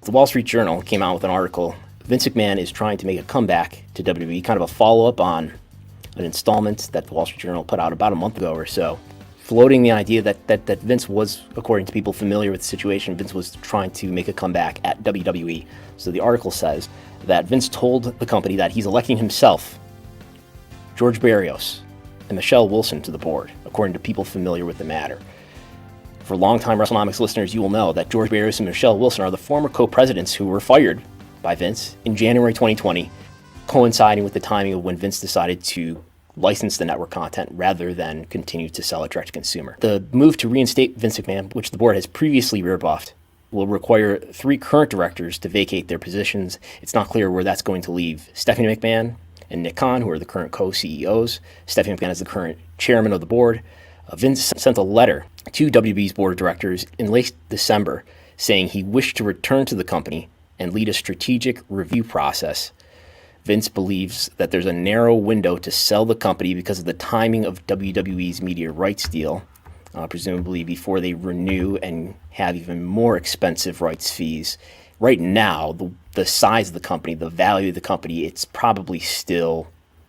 The Wall Street Journal came out with an article. Vince McMahon is trying to make a comeback to WWE, kind of a follow-up on an installment that the Wall Street Journal put out about a month ago or so, floating the idea that Vince was, according to people familiar with the situation, Vince was trying to make a comeback at WWE. So the article says that Vince told the company that he's electing himself, George Barrios, and Michelle Wilson to the board, according to people familiar with the matter. For longtime Wrestlenomics listeners, you will know that George Barrios and Michelle Wilson are the former co-presidents who were fired by Vince in January 2020, coinciding with the timing of when Vince decided to license the network content rather than continue to sell it direct to consumer. The move to reinstate Vince McMahon, which the board has previously rebuffed, will require 3 current directors to vacate their positions. It's not clear where that's going to leave Stephanie McMahon and Nick Khan, who are the current co-CEOs. Stephanie McMahon is the current chairman of the board. Vince sent a letter to WWE's board of directors in late December saying he wished to return to the company and lead a strategic review process. Vince believes that there's a narrow window to sell the company because of the timing of WWE's media rights deal, presumably before they renew and have even more expensive rights fees. Right now, the size of the company, the value of the company, it's probably still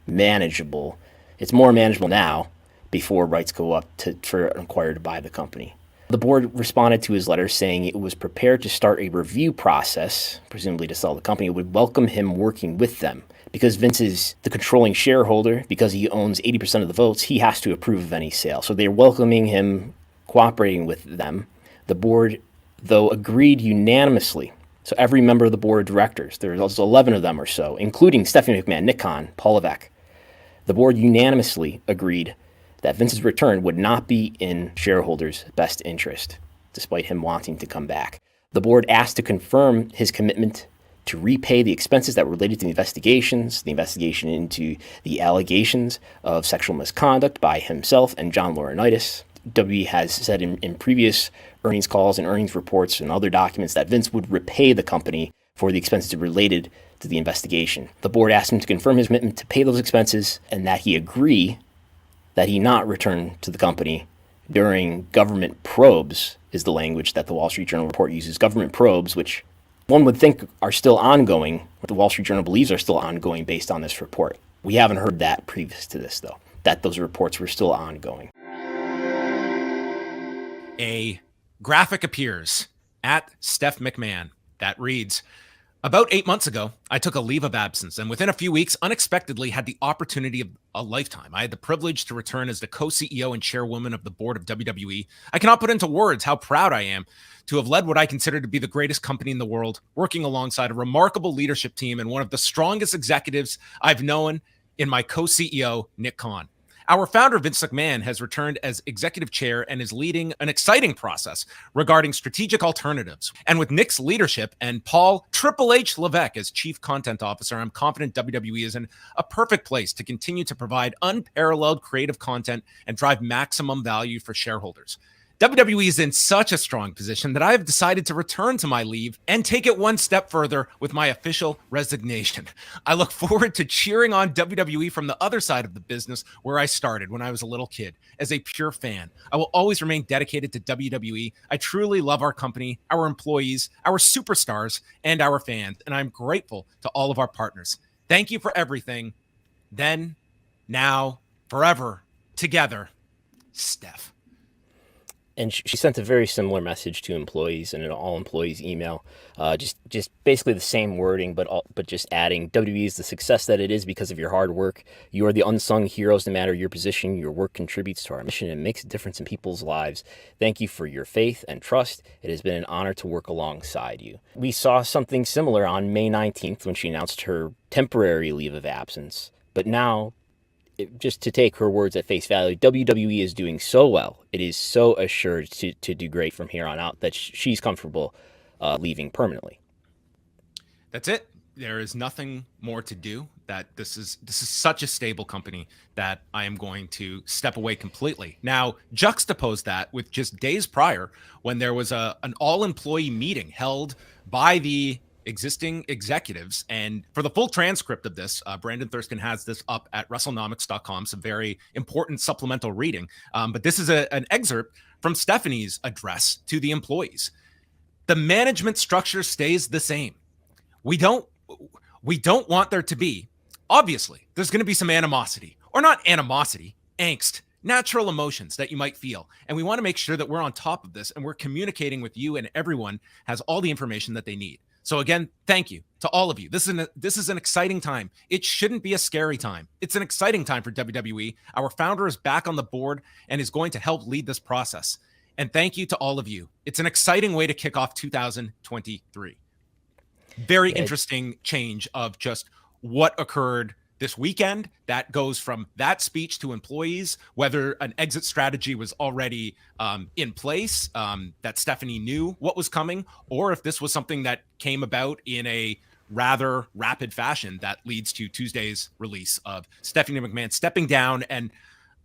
manageable. It's more manageable now before rights go up for an acquirer to buy the company. The board responded to his letter saying it was prepared to start a review process, presumably to sell the company. It would welcome him working with them. Because Vince is the controlling shareholder, because he owns 80% of the votes, he has to approve of any sale. So they're welcoming him, cooperating with them. The board, though, agreed unanimously. So every member of the board of directors, there's 11 of them or so, including Stephanie McMahon, Nick Khan, Paul Levesque. The board unanimously agreed that Vince's return would not be in shareholders' best interest, despite him wanting to come back. The board asked to confirm his commitment to repay the expenses that were related to the investigation into the allegations of sexual misconduct by himself and John Laurinaitis. WWE has said in previous earnings calls and earnings reports and other documents that Vince would repay the company for the expenses related to the investigation. The board asked him to confirm his commitment to pay those expenses and that he agree that he not return to the company during government probes, is the language that the Wall Street Journal report uses. Government probes, which one would think are still ongoing, what the Wall Street Journal believes are still ongoing based on this report. We haven't heard that previous to this, though, that those reports were still ongoing. A graphic appears at Steph McMahon that reads, "About 8 months ago, I took a leave of absence and within a few weeks, unexpectedly had the opportunity of a lifetime. I had the privilege to return as the co-CEO and chairwoman of the board of WWE. I cannot put into words how proud I am to have led what I consider to be the greatest company in the world, working alongside a remarkable leadership team and one of the strongest executives I've known in my co-CEO, Nick Khan. Our founder, Vince McMahon, has returned as executive chair and is leading an exciting process regarding strategic alternatives. And with Nick's leadership and Paul Triple H Levesque as chief content officer, I'm confident WWE is in a perfect place to continue to provide unparalleled creative content and drive maximum value for shareholders. WWE is in such a strong position that I have decided to return to my leave and take it one step further with my official resignation. I look forward to cheering on WWE from the other side of the business where I started when I was a little kid. As a pure fan, I will always remain dedicated to WWE. I truly love our company, our employees, our superstars, and our fans, and I'm grateful to all of our partners. Thank you for everything. Then, now, forever, together, Steph." And she sent a very similar message to employees in an all-employees email, just basically the same wording, but just adding, WWE is the success that it is because of your hard work. You are the unsung heroes no matter your position. Your work contributes to our mission and makes a difference in people's lives. Thank you for your faith and trust. It has been an honor to work alongside you. We saw something similar on May 19th when she announced her temporary leave of absence. But now, just to take her words at face value, WWE is doing so well. It is so assured to do great from here on out that she's comfortable leaving permanently. That's it. There is nothing more to do. That this is such a stable company that I am going to step away completely. Now, juxtapose that with just days prior when there was an all-employee meeting held by the existing executives. And for the full transcript of this, Brandon Thurston has this up at Wrestlenomics.com, some very important supplemental reading. But this is an excerpt from Stephanie's address to the employees. The management structure stays the same. We don't want there to be, obviously, there's going to be some animosity, or not animosity, angst, natural emotions that you might feel. And we want to make sure that we're on top of this and we're communicating with you, and everyone has all the information that they need. So again, thank you to all of you. This is an exciting time. It shouldn't be a scary time. It's an exciting time for WWE. Our founder is back on the board and is going to help lead this process. And thank you to all of you. It's an exciting way to kick off 2023. Very interesting change of just what occurred this weekend. That goes from that speech to employees, whether an exit strategy was already in place, that Stephanie knew what was coming, or if this was something that came about in a rather rapid fashion that leads to Tuesday's release of Stephanie McMahon stepping down. And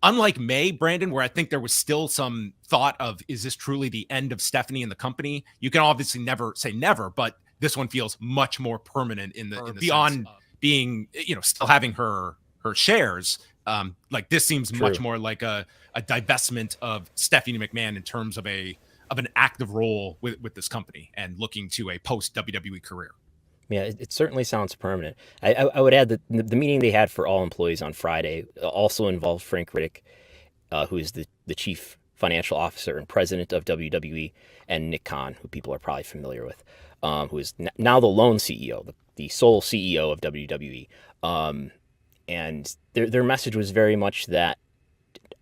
unlike May, Brandon, where I think there was still some thought of, is this truly the end of Stephanie and the company? You can obviously never say never, but this one feels much more permanent in the beyond being, still having her shares. Like this seems much more like a divestment of Stephanie McMahon in terms of an active role with this company and looking to a post WWE career. Yeah, it certainly sounds permanent. I would add that the meeting they had for all employees on Friday also involved Frank Riddick, who is the chief financial officer and president of WWE, and Nick Khan, who people are probably familiar with, who is now the lone CEO, the sole CEO of WWE. And their message was very much that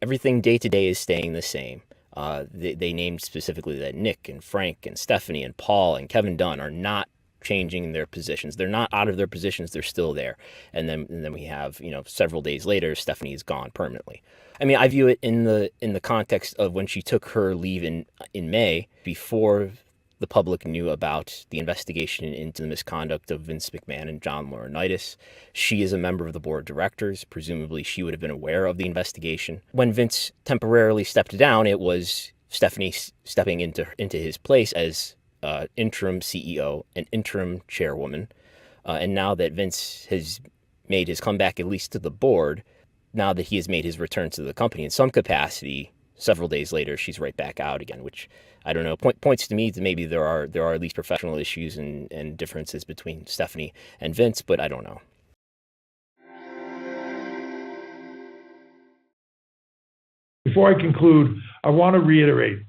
everything day to day is staying the same. They named specifically that Nick and Frank and Stephanie and Paul and Kevin Dunn are not changing their positions. They're not out of their positions. They're still there. And then we have, several days later, Stephanie is gone permanently. I mean, I view it in the context of when she took her leave in May, before the public knew about the investigation into the misconduct of Vince McMahon and John Laurinaitis. She is a member of the board of directors. Presumably, she would have been aware of the investigation. When Vince temporarily stepped down, it was Stephanie stepping into his place as interim CEO and interim chairwoman. And now that Vince has made his comeback, at least to the board, now that he has made his return to the company in some capacity, several days later, she's right back out again, which, I don't know, points to me that maybe there are at least professional issues and differences between Stephanie and Vince, but I don't know. Before I conclude, I want to reiterate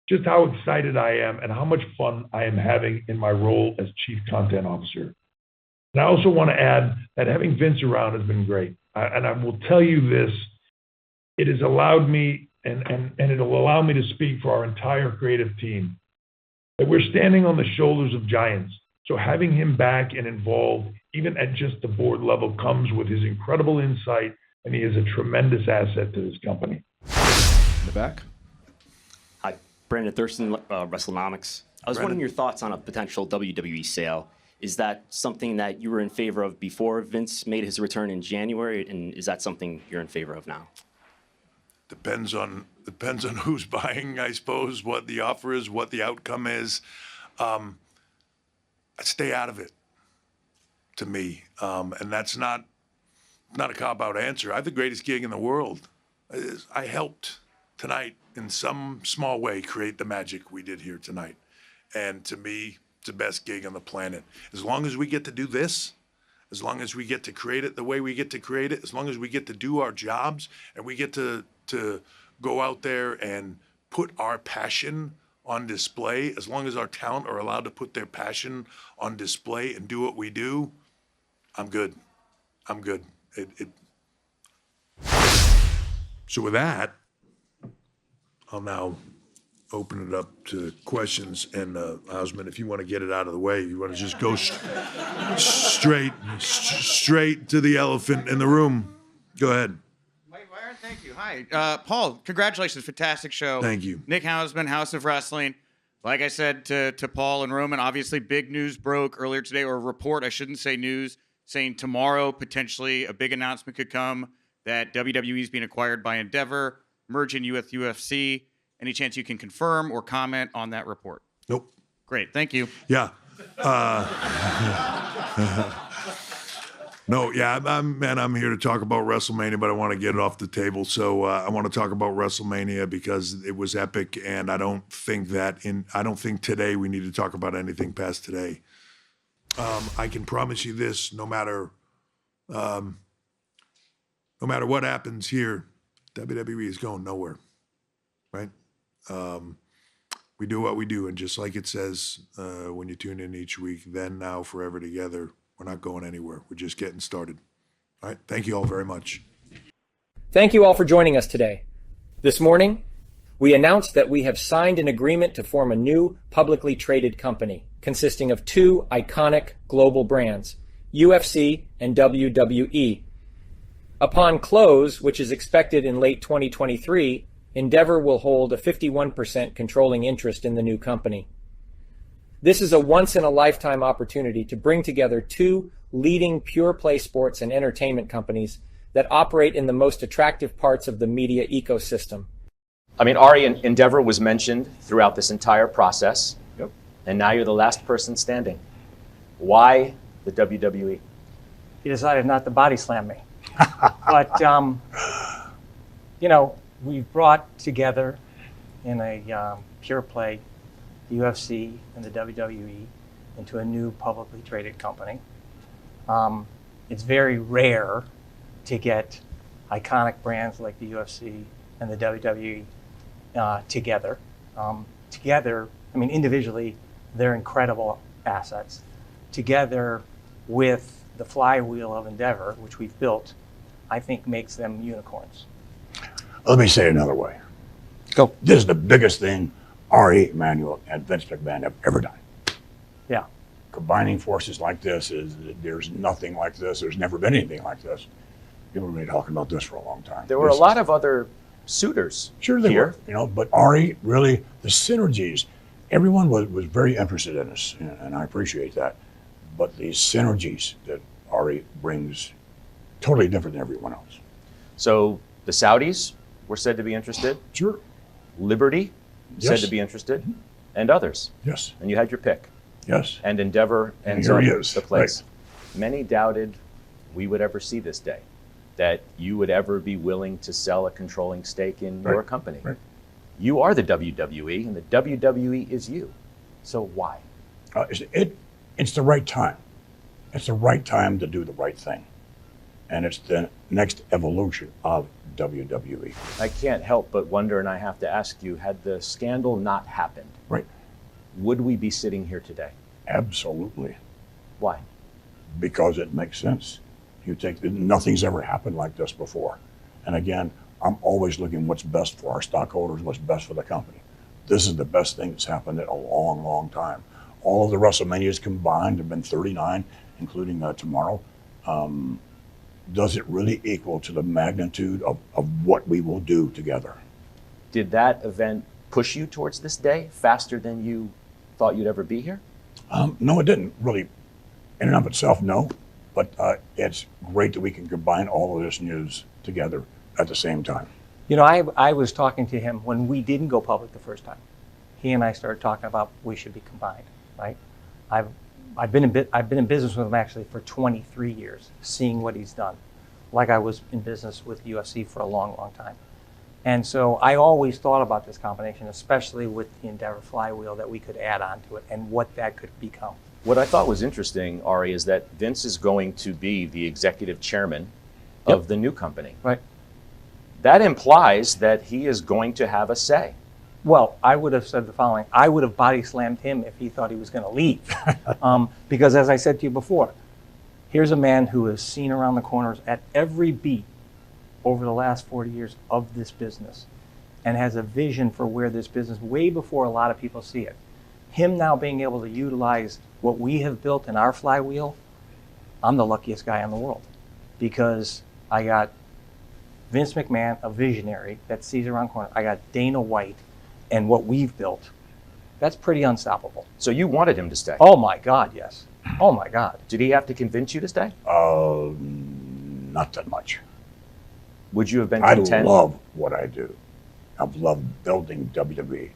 just how excited I am and how much fun I am having in my role as Chief Content Officer. And I also want to add that having Vince around has been great. And I will tell you this, it has allowed me, and it'll allow me to speak for our entire creative team, that we're standing on the shoulders of giants. So having him back and involved, even at just the board level, comes with his incredible insight, and he is a tremendous asset to this company. In the back. Hi, Brandon Thurston, Wrestlenomics. I was wondering your thoughts on a potential WWE sale. Is that something that you were in favor of before Vince made his return in January, and is that something you're in favor of now? Depends on who's buying, I suppose, what the offer is, what the outcome is. I'd stay out of it, to me. And that's not a cop-out answer. I have the greatest gig in the world. I helped tonight in some small way create the magic we did here tonight. And to me, it's the best gig on the planet. As long as we get to do this, as long as we get to create it the way we get to create it, as long as we get to do our jobs and we get to go out there and put our passion on display, as long as our talent are allowed to put their passion on display and do what we do, I'm good. I'm good. So with that, I'll now open it up to questions. And Osman, if you want to get it out of the way, you want to just go straight to the elephant in the room. Go ahead. Thank you. Hi, Paul. Congratulations. Fantastic show. Thank you. Nick Hausman, House of Wrestling. Like I said to Paul and Roman, obviously big news broke earlier today, or a report, I shouldn't say news, saying tomorrow potentially a big announcement could come that WWE is being acquired by Endeavor, merging with UFC. Any chance you can confirm or comment on that report? No, yeah, I'm here to talk about WrestleMania, but I want to get it off the table. So I want to talk about WrestleMania because it was epic, and I don't think today we need to talk about anything past today. I can promise you this: no matter what happens here, WWE is going nowhere, right? We do what we do, and just like it says when you tune in each week, then, now, forever together. We're not going anywhere. We're just getting started. All right. Thank you all very much. Thank you all for joining us today. This morning, we announced that we have signed an agreement to form a new publicly traded company consisting of two iconic global brands, UFC and WWE. Upon close, which is expected in late 2023, Endeavor will hold a 51% controlling interest in the new company. This is a once-in-a-lifetime opportunity to bring together two leading pure-play sports and entertainment companies that operate in the most attractive parts of the media ecosystem. I mean, Ari, Endeavor was mentioned throughout this entire process. Yep. And now you're the last person standing. Why the WWE? He decided not to body slam me. But, we've brought together in a pure play the UFC and the WWE into a new publicly traded company. It's very rare to get iconic brands like the UFC and the WWE together. Individually, they're incredible assets. Together with the flywheel of Endeavor, which we've built, I think makes them unicorns. Let me say it another way. Go. This is the biggest thing Ari Emanuel and Vince McMahon have ever done. Yeah. Combining forces like this there's nothing like this. There's never been anything like this. People have been talking about this for a long time. There were a lot of other suitors Sure they here. were, but Ari, really, the synergies, everyone was very interested in this, and I appreciate that. But the synergies that Ari brings, totally different than everyone else. So the Saudis were said to be interested. Sure. Liberty said Yes. to be interested, and others. Yes. And you had your pick. Yes. And Endeavor ends here up he is, the place. right. Many doubted we would ever see this day, that you would ever be willing to sell a controlling stake in your Right. company. Right. You are the WWE, and the WWE is you. So why? It's the right time. It's the right time to do the right thing. And it's the next evolution of WWE. I can't help but wonder, and I have to ask you, had the scandal not happened, Right. would we be sitting here today? Absolutely. Why? Because it makes sense. Nothing's ever happened like this before. And again, I'm always looking what's best for our stockholders, what's best for the company. This is the best thing that's happened in a long, long time. All of the WrestleManias combined have been 39, including tomorrow. Does it really equal to the magnitude of what we will do together? Did that event push you towards this day faster than you thought you'd ever be here? No, it didn't really, in and of itself, no. But it's great that we can combine all of this news together at the same time. I was talking to him when we didn't go public the first time. He and I started talking about we should be combined, right? I've been in business with him actually for 23 years, seeing what he's done. Like I was in business with UFC for a long, long time. And so I always thought about this combination, especially with the Endeavor flywheel, that we could add on to it and what that could become. What I thought was interesting, Ari, is that Vince is going to be the executive chairman of the new company. Right. That implies that he is going to have a say. Well, I would have said the following. I would have body slammed him if he thought he was going to leave. Because as I said to you before, here's a man who has seen around the corners at every beat over the last 40 years of this business and has a vision for where this business, way before a lot of people see it. Him now being able to utilize what we have built in our flywheel, I'm the luckiest guy in the world, because I got Vince McMahon, a visionary that sees around corners. I got Dana White, and what we've built. That's pretty unstoppable. So you wanted him to stay? Oh my God, yes. Oh my God. Did he have to convince you to stay? Not that much. Would you have been I content? love what I do. I've loved building WWE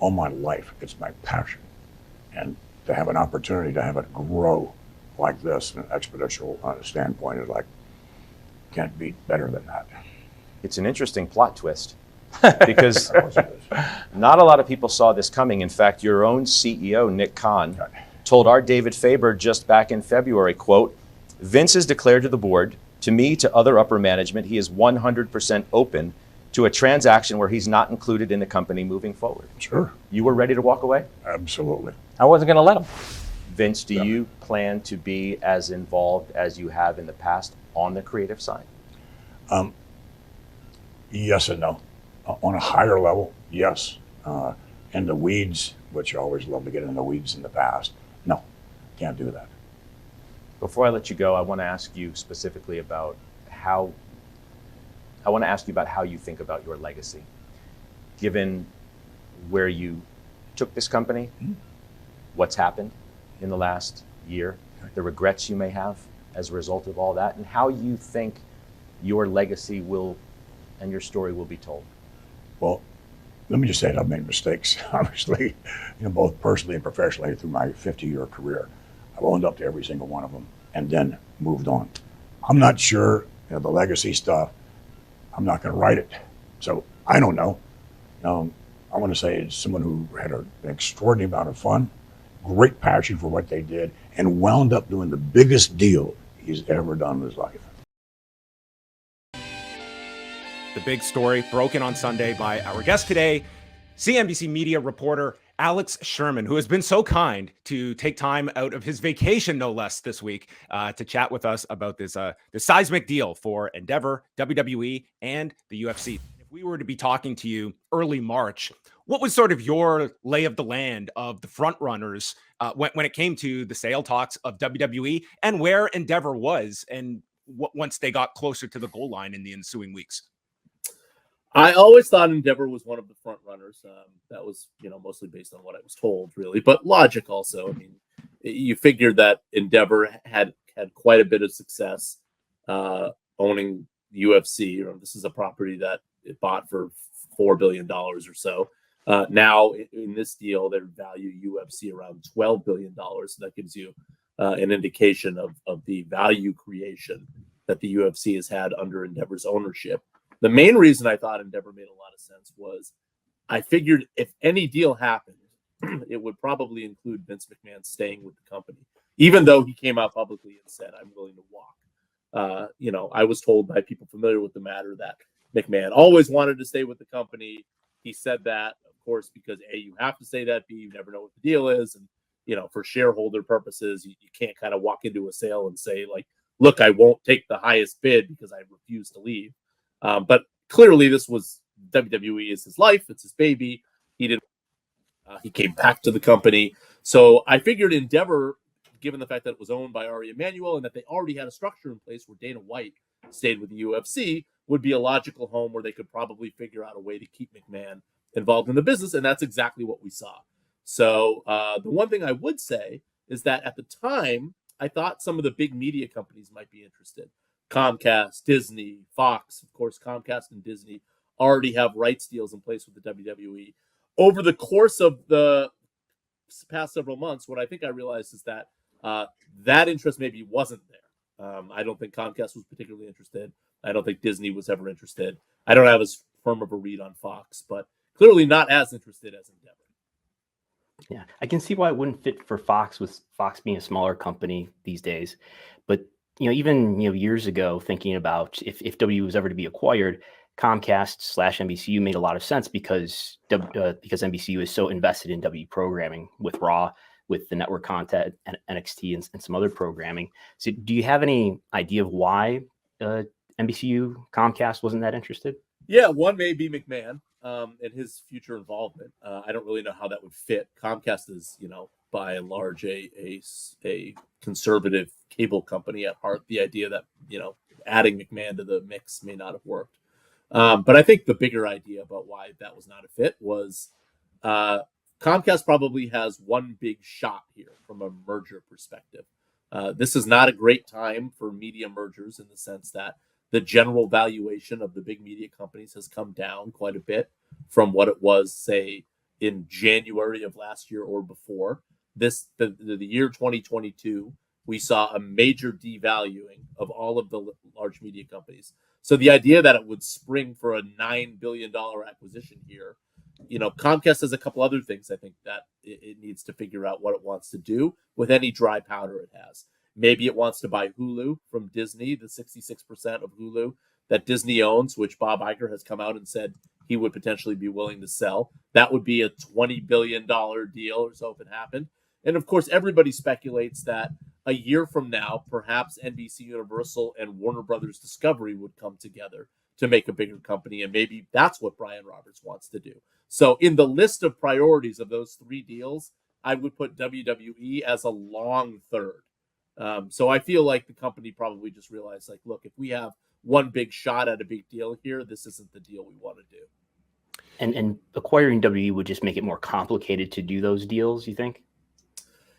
all my life. It's my passion. And to have an opportunity to have it grow like this, an exponential standpoint is like, can't beat better than that. It's an interesting plot twist because not a lot of people saw this coming. In fact, your own CEO, Nick Khan, told our David Faber just back in February, quote, Vince has declared to the board, to me, to other upper management, he is 100% open to a transaction where he's not included in the company moving forward. Sure. You were ready to walk away? Absolutely. I wasn't going to let him. Vince, do you plan to be as involved as you have in the past on the creative side? Yes and no. On a higher level, yes. In the weeds, which I always love to get in the weeds in the past, no, can't do that. Before I let you go, I want to ask you specifically about how you think about your legacy, given where you took this company, what's happened in the last year, the regrets you may have as a result of all that, and how you think your legacy will and your story will be told. Well, let me just say that I've made mistakes, obviously, both personally and professionally through my 50-year career. I've owned up to every single one of them and then moved on. I'm not sure, the legacy stuff, I'm not going to write it. So I don't know. I want to say it's someone who had an extraordinary amount of fun, great passion for what they did, and wound up doing the biggest deal he's ever done in his life. The big story broken on Sunday by our guest today, CNBC media reporter Alex Sherman, who has been so kind to take time out of his vacation, no less, this week to chat with us about this seismic deal for Endeavor, WWE, and the UFC. If we were to be talking to you early March, what was sort of your lay of the land of the front runners when it came to the sale talks of WWE and where Endeavor was and once they got closer to the goal line in the ensuing weeks? I always thought Endeavor was one of the front runners. That was, mostly based on what I was told, really, but logic also. I mean, you figured that Endeavor had quite a bit of success owning the UFC. This is a property that it bought for $4 billion or so. Now, in this deal, they value UFC around $12 billion. So that gives you an indication of the value creation that the UFC has had under Endeavor's ownership. The main reason I thought Endeavor made a lot of sense was I figured if any deal happened, it would probably include Vince McMahon staying with the company, even though he came out publicly and said, I'm willing to walk. I was told by people familiar with the matter that McMahon always wanted to stay with the company. He said that, of course, because A, you have to say that, B, you never know what the deal is. And, for shareholder purposes, you can't kind of walk into a sale and say, like, look, I won't take the highest bid because I refuse to leave. But clearly this was WWE is his life. It's his baby. He came back to the company. So I figured Endeavor, given the fact that it was owned by Ari Emanuel and that they already had a structure in place where Dana White stayed with the UFC, would be a logical home where they could probably figure out a way to keep McMahon involved in the business. And that's exactly what we saw. So the one thing I would say is that at the time, I thought some of the big media companies might be interested. Comcast, Disney, Fox, of course, Comcast and Disney already have rights deals in place with the WWE. Over the course of the past several months, what I think I realized is that that interest maybe wasn't there. I don't think Comcast was particularly interested. I don't think Disney was ever interested. I don't have as firm of a read on Fox, but clearly not as interested as Endeavor. Yeah, I can see why it wouldn't fit for Fox, with Fox being a smaller company these days. But even years ago, thinking about if W was ever to be acquired, Comcast/NBCU made a lot of sense because NBCU is so invested in W programming with Raw, with the network content, and NXT and some other programming. So, do you have any idea of why NBCU Comcast wasn't that interested? Yeah, one may be McMahon and his future involvement. I don't really know how that would fit. Comcast is, by and large, a conservative cable company at heart. The idea that, adding McMahon to the mix may not have worked. But I think the bigger idea about why that was not a fit was Comcast probably has one big shot here from a merger perspective. This is not a great time for media mergers in the sense that the general valuation of the big media companies has come down quite a bit from what it was, say, in January of last year or before. The year 2022 we saw a major devaluing of all of the large media companies. So the idea that it would spring for a $9 billion acquisition here, Comcast has a couple other things I think that it needs to figure out what it wants to do with any dry powder it has. Maybe it wants to buy Hulu from Disney, the 66% of Hulu that Disney owns, which Bob Iger has come out and said he would potentially be willing to sell. That would be a $20 billion deal or so if it happened. And of course, everybody speculates that a year from now, perhaps NBC Universal and Warner Brothers Discovery would come together to make a bigger company. And maybe that's what Brian Roberts wants to do. So in the list of priorities of those three deals, I would put WWE as a long third. So I feel like the company probably just realized, like, look, if we have one big shot at a big deal here, this isn't the deal we want to do. And acquiring WWE would just make it more complicated to do those deals, you think?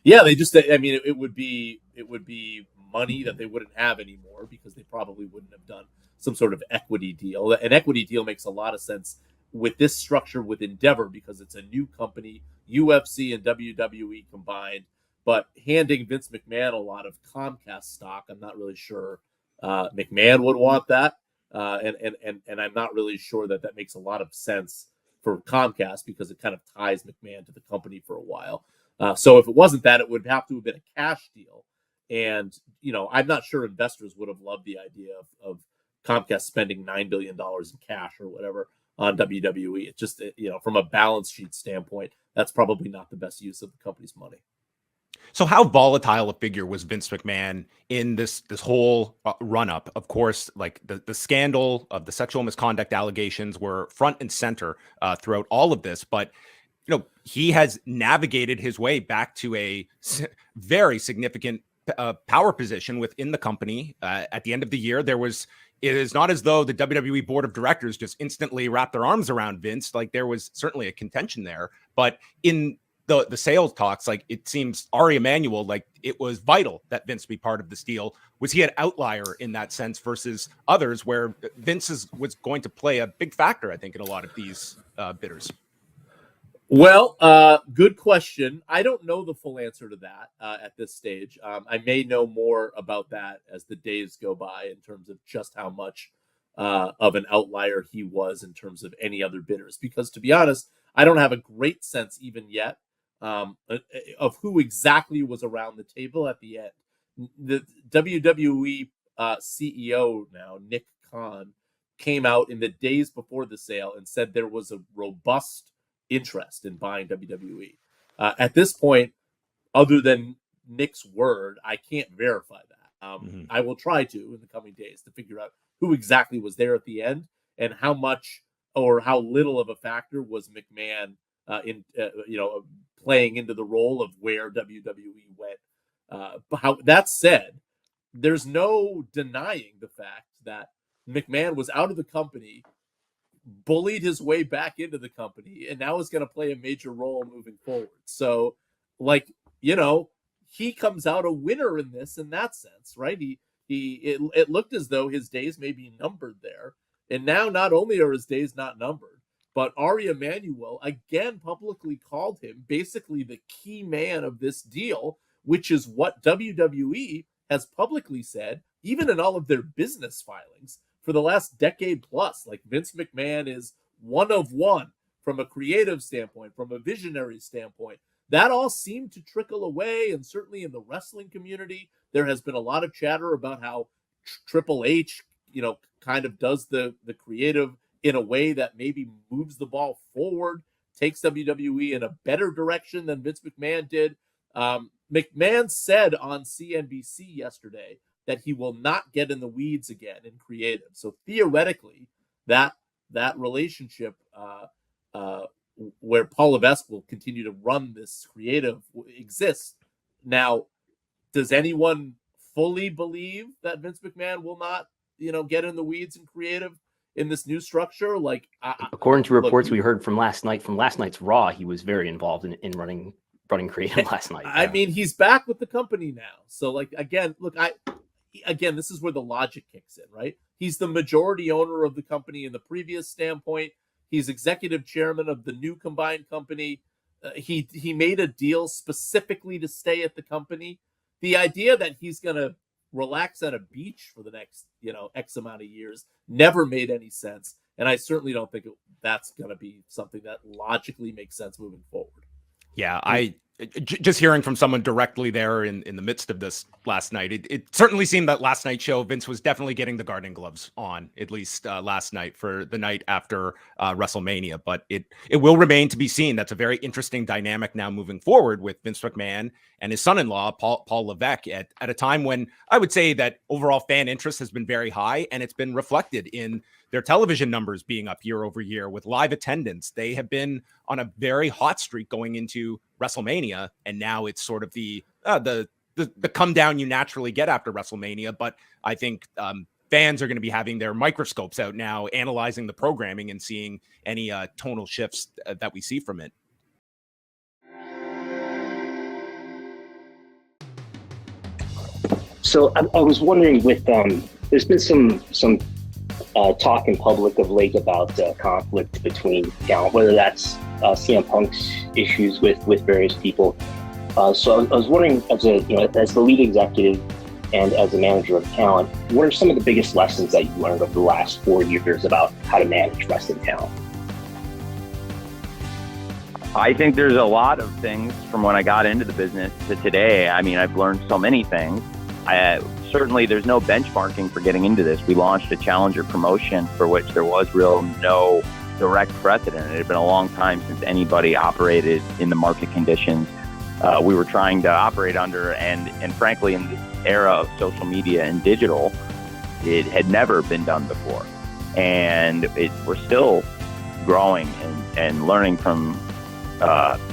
Yeah, it would be money that they wouldn't have anymore because they probably wouldn't have done some sort of equity deal. An equity deal makes a lot of sense with this structure with Endeavor because it's a new company, UFC and WWE combined. But handing Vince McMahon a lot of Comcast stock, I'm not really sure McMahon would want that, and I'm not really sure that makes a lot of sense for Comcast because it kind of ties McMahon to the company for a while. So if it wasn't that, it would have to have been a cash deal. And, I'm not sure investors would have loved the idea of Comcast spending $9 billion in cash or whatever on WWE. It's just, from a balance sheet standpoint, that's probably not the best use of the company's money. So how volatile a figure was Vince McMahon in this whole run-up? Of course, like the scandal of the sexual misconduct allegations were front and center throughout all of this. But, he has navigated his way back to a very significant power position within the company. At the end of the year, it is not as though the WWE board of directors just instantly wrapped their arms around Vince. Like there was certainly a contention there, but in the sales talks, like it seems Ari Emanuel, like it was vital that Vince be part of this deal. Was he an outlier in that sense versus others where Vince was going to play a big factor, I think, in a lot of these bidders? Well, good question. I don't know the full answer to that at this stage. I may know more about that as the days go by in terms of just how much of an outlier he was in terms of any other bidders. Because to be honest, I don't have a great sense even yet of who exactly was around the table at the end. The WWE CEO now, Nick Khan, came out in the days before the sale and said there was a robust interest in buying WWE. At this point, other than Nick's word, I can't verify that. I will try to in the coming days to figure out who exactly was there at the end and how much or how little of a factor was McMahon playing into the role of where WWE went. But that said, there's no denying the fact that McMahon was out of the company, bullied his way back into the company, and now is going to play a major role moving forward. So, he comes out a winner in this in that sense, right? It looked as though his days may be numbered there. And now not only are his days not numbered, but Ari Emanuel again publicly called him basically the key man of this deal, which is what WWE has publicly said, even in all of their business filings for the last decade plus. Like Vince McMahon is one of one from a creative standpoint, from a visionary standpoint. That all seemed to trickle away, and certainly in the wrestling community, there has been a lot of chatter about how Triple H, kind of does the creative in a way that maybe moves the ball forward, takes WWE in a better direction than Vince McMahon did. McMahon said on CNBC yesterday that he will not get in the weeds again in creative. So theoretically, that relationship where Paul Levesque will continue to run this creative exists. Now, does anyone fully believe that Vince McMahon will not, get in the weeds in creative in this new structure? Like, according to reports we heard from last night's Raw, he was very involved in running creative last night. I mean, he's back with the company now. So, again, this is where the logic kicks in, right? He's the majority owner of the company in the previous standpoint. He's executive chairman of the new combined company. He made a deal specifically to stay at the company. the idea that he's going to relax at a beach for the next, X amount of years never made any sense. And I certainly don't think that's going to be something that logically makes sense moving forward. Yeah, just hearing from someone directly there in the midst of this last night, it certainly seemed that last night's show, Vince was definitely getting the gardening gloves on, at least last night for the night after WrestleMania. But it will remain to be seen. That's a very interesting dynamic now moving forward with Vince McMahon and his son-in-law, Paul Levesque, at a time when I would say that overall fan interest has been very high, and it's been reflected in their television numbers being up year over year with live attendance. They have been on a very hot streak going into WrestleMania, and now it's sort of the come down you naturally get after WrestleMania. But I think fans are going to be having their microscopes out now, analyzing the programming and seeing any tonal shifts that we see from it. So I was wondering, with there's been some talk in public of late about conflict between talent, whether that's CM Punk's issues with various people. So I was wondering, as the lead executive and as a manager of talent, what are some of the biggest lessons that you learned over the last 4 years about how to manage wrestling talent? I think there's a lot of things from when I got into the business to today. I mean, I've learned so many things. Certainly, there's no benchmarking for getting into this. We launched a challenger promotion for which there was no direct precedent. It had been a long time since anybody operated in the market conditions we were trying to operate under. And frankly, in this era of social media and digital, it had never been done before. And we're still growing and learning from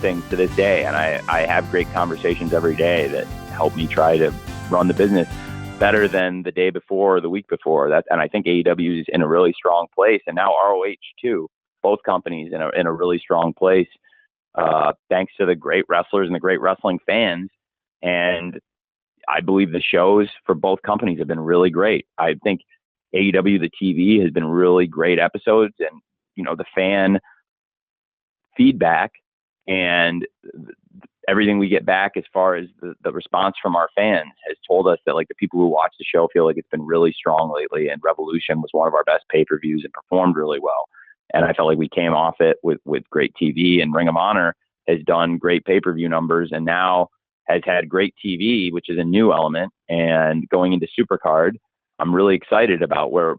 things to this day. And I have great conversations every day that help me try to run the business better than the day before or the week before. And I think AEW is in a really strong place, and now ROH too. Both companies in a really strong place, thanks to the great wrestlers and the great wrestling fans. And I believe the shows for both companies have been really great. I think AEW, the TV, has been really great episodes, and the fan feedback and everything we get back as far as the response from our fans has told us that, like, the people who watch the show feel like it's been really strong lately. And Revolution was one of our best pay-per-views and performed really well. And I felt like we came off it with great TV, and Ring of Honor has done great pay-per-view numbers and now has had great TV, which is a new element. And going into Supercard, I'm really excited about where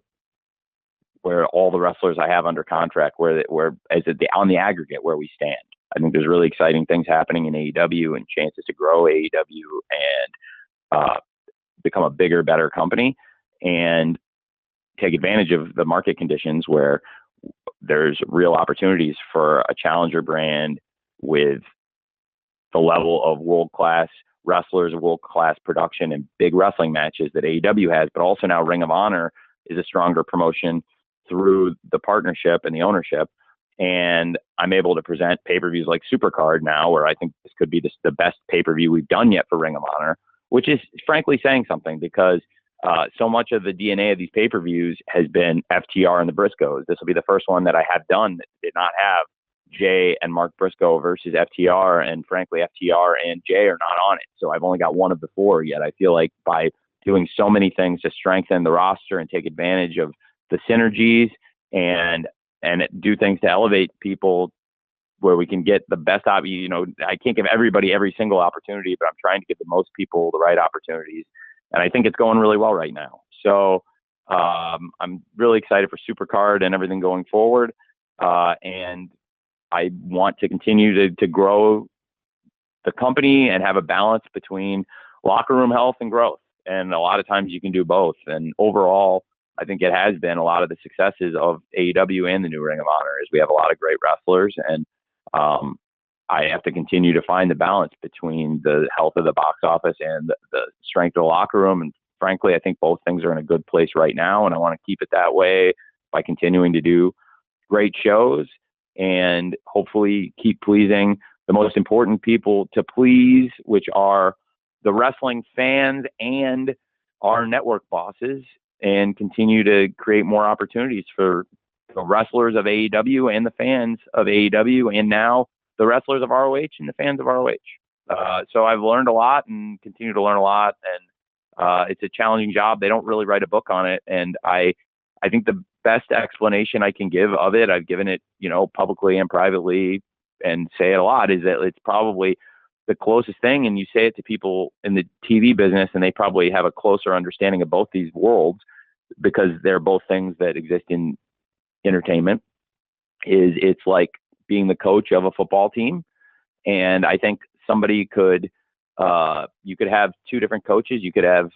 all the wrestlers I have under contract, on the aggregate, where we stand. I think there's really exciting things happening in AEW and chances to grow AEW and become a bigger, better company and take advantage of the market conditions where there's real opportunities for a challenger brand with the level of world-class wrestlers, world-class production, and big wrestling matches that AEW has. But also now Ring of Honor is a stronger promotion through the partnership and the ownership. And I'm able to present pay-per-views like Supercard now, where I think this could be the best pay-per-view we've done yet for Ring of Honor, which is frankly saying something, because so much of the DNA of these pay-per-views has been FTR and the Briscoes. This will be the first one that I have done that did not have Jay and Mark Briscoe versus FTR, and frankly, FTR and Jay are not on it. So I've only got one of the four yet. I feel like by doing so many things to strengthen the roster and take advantage of the synergies and do things to elevate people where we can get the best I can't give everybody every single opportunity, but I'm trying to give the most people the right opportunities. And I think it's going really well right now. So I'm really excited for Supercard and everything going forward. And I want to continue to grow the company and have a balance between locker room health and growth. And a lot of times you can do both. And overall, I think it has been a lot of the successes of AEW and the new Ring of Honor is we have a lot of great wrestlers, and I have to continue to find the balance between the health of the box office and the strength of the locker room. And frankly, I think both things are in a good place right now, and I want to keep it that way by continuing to do great shows and hopefully keep pleasing the most important people to please, which are the wrestling fans and our network bosses, and continue to create more opportunities for the wrestlers of AEW and the fans of AEW, and now the wrestlers of ROH and the fans of ROH. So I've learned a lot and continue to learn a lot. And it's a challenging job. They don't really write a book on it. And I think the best explanation I can give of it, I've given it, publicly and privately, and say it a lot, is that it's probably the closest thing. And you say it to people in the TV business, and they probably have a closer understanding of both these worlds, because they're both things that exist in entertainment. It's like being the coach of a football team. And I think somebody could, you could have two different coaches. You could have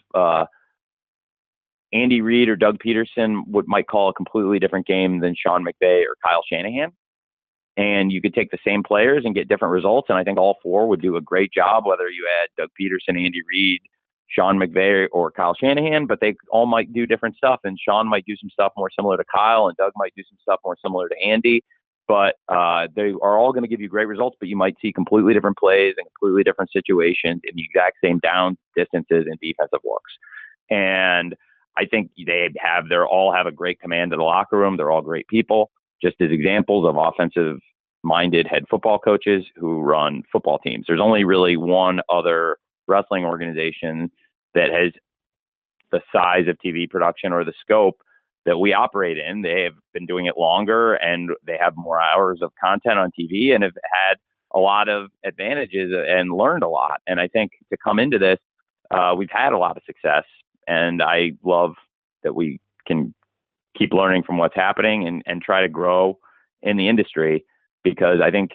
Andy Reid or Doug Peterson might call a completely different game than Sean McVay or Kyle Shanahan. And you could take the same players and get different results. And I think all four would do a great job, whether you had Doug Peterson, Andy Reid, Sean McVay, or Kyle Shanahan, but they all might do different stuff. And Sean might do some stuff more similar to Kyle, and Doug might do some stuff more similar to Andy. But they are all going to give you great results, but you might see completely different plays and completely different situations in the exact same down distances and defensive looks. And I think they all have a great command of the locker room. They're all great people, just as examples of offensive-minded head football coaches who run football teams. There's only really one other wrestling organization that has the size of TV production or the scope that we operate in. They have been doing it longer, and they have more hours of content on TV and have had a lot of advantages and learned a lot. And I think to come into this, we've had a lot of success. And I love that we can keep learning from what's happening and try to grow in the industry, because I think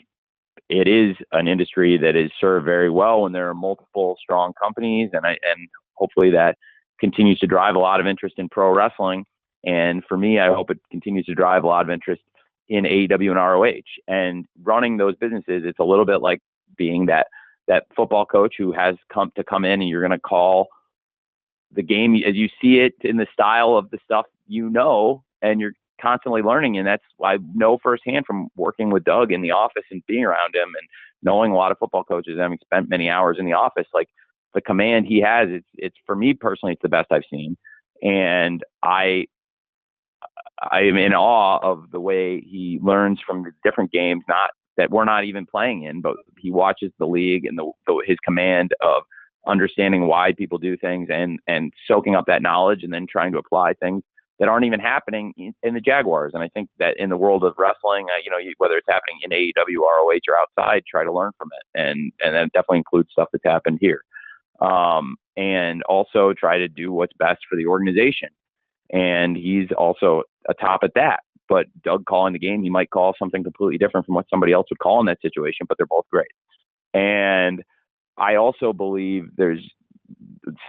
it is an industry that is served very well when there are multiple strong companies. And hopefully that continues to drive a lot of interest in pro wrestling. And for me, I hope it continues to drive a lot of interest in AEW and ROH. And running those businesses, it's a little bit like being that football coach who has come in, and you're going to call the game as you see it in the style of the stuff, and you're constantly learning. And that's why I know firsthand from working with Doug in the office and being around him and knowing a lot of football coaches, having spent many hours in the office, like the command he has, it's for me personally, it's the best I've seen. And I am in awe of the way he learns from the different games, not that we're not even playing in, but he watches the league and his command of understanding why people do things and soaking up that knowledge and then trying to apply things that aren't even happening in the Jaguars. And I think that in the world of wrestling, whether it's happening in AEW, ROH, or outside, try to learn from it. And that definitely includes stuff that's happened here. And also try to do what's best for the organization. And he's also a top at that. But Doug calling the game, he might call something completely different from what somebody else would call in that situation, but they're both great. And I also believe there's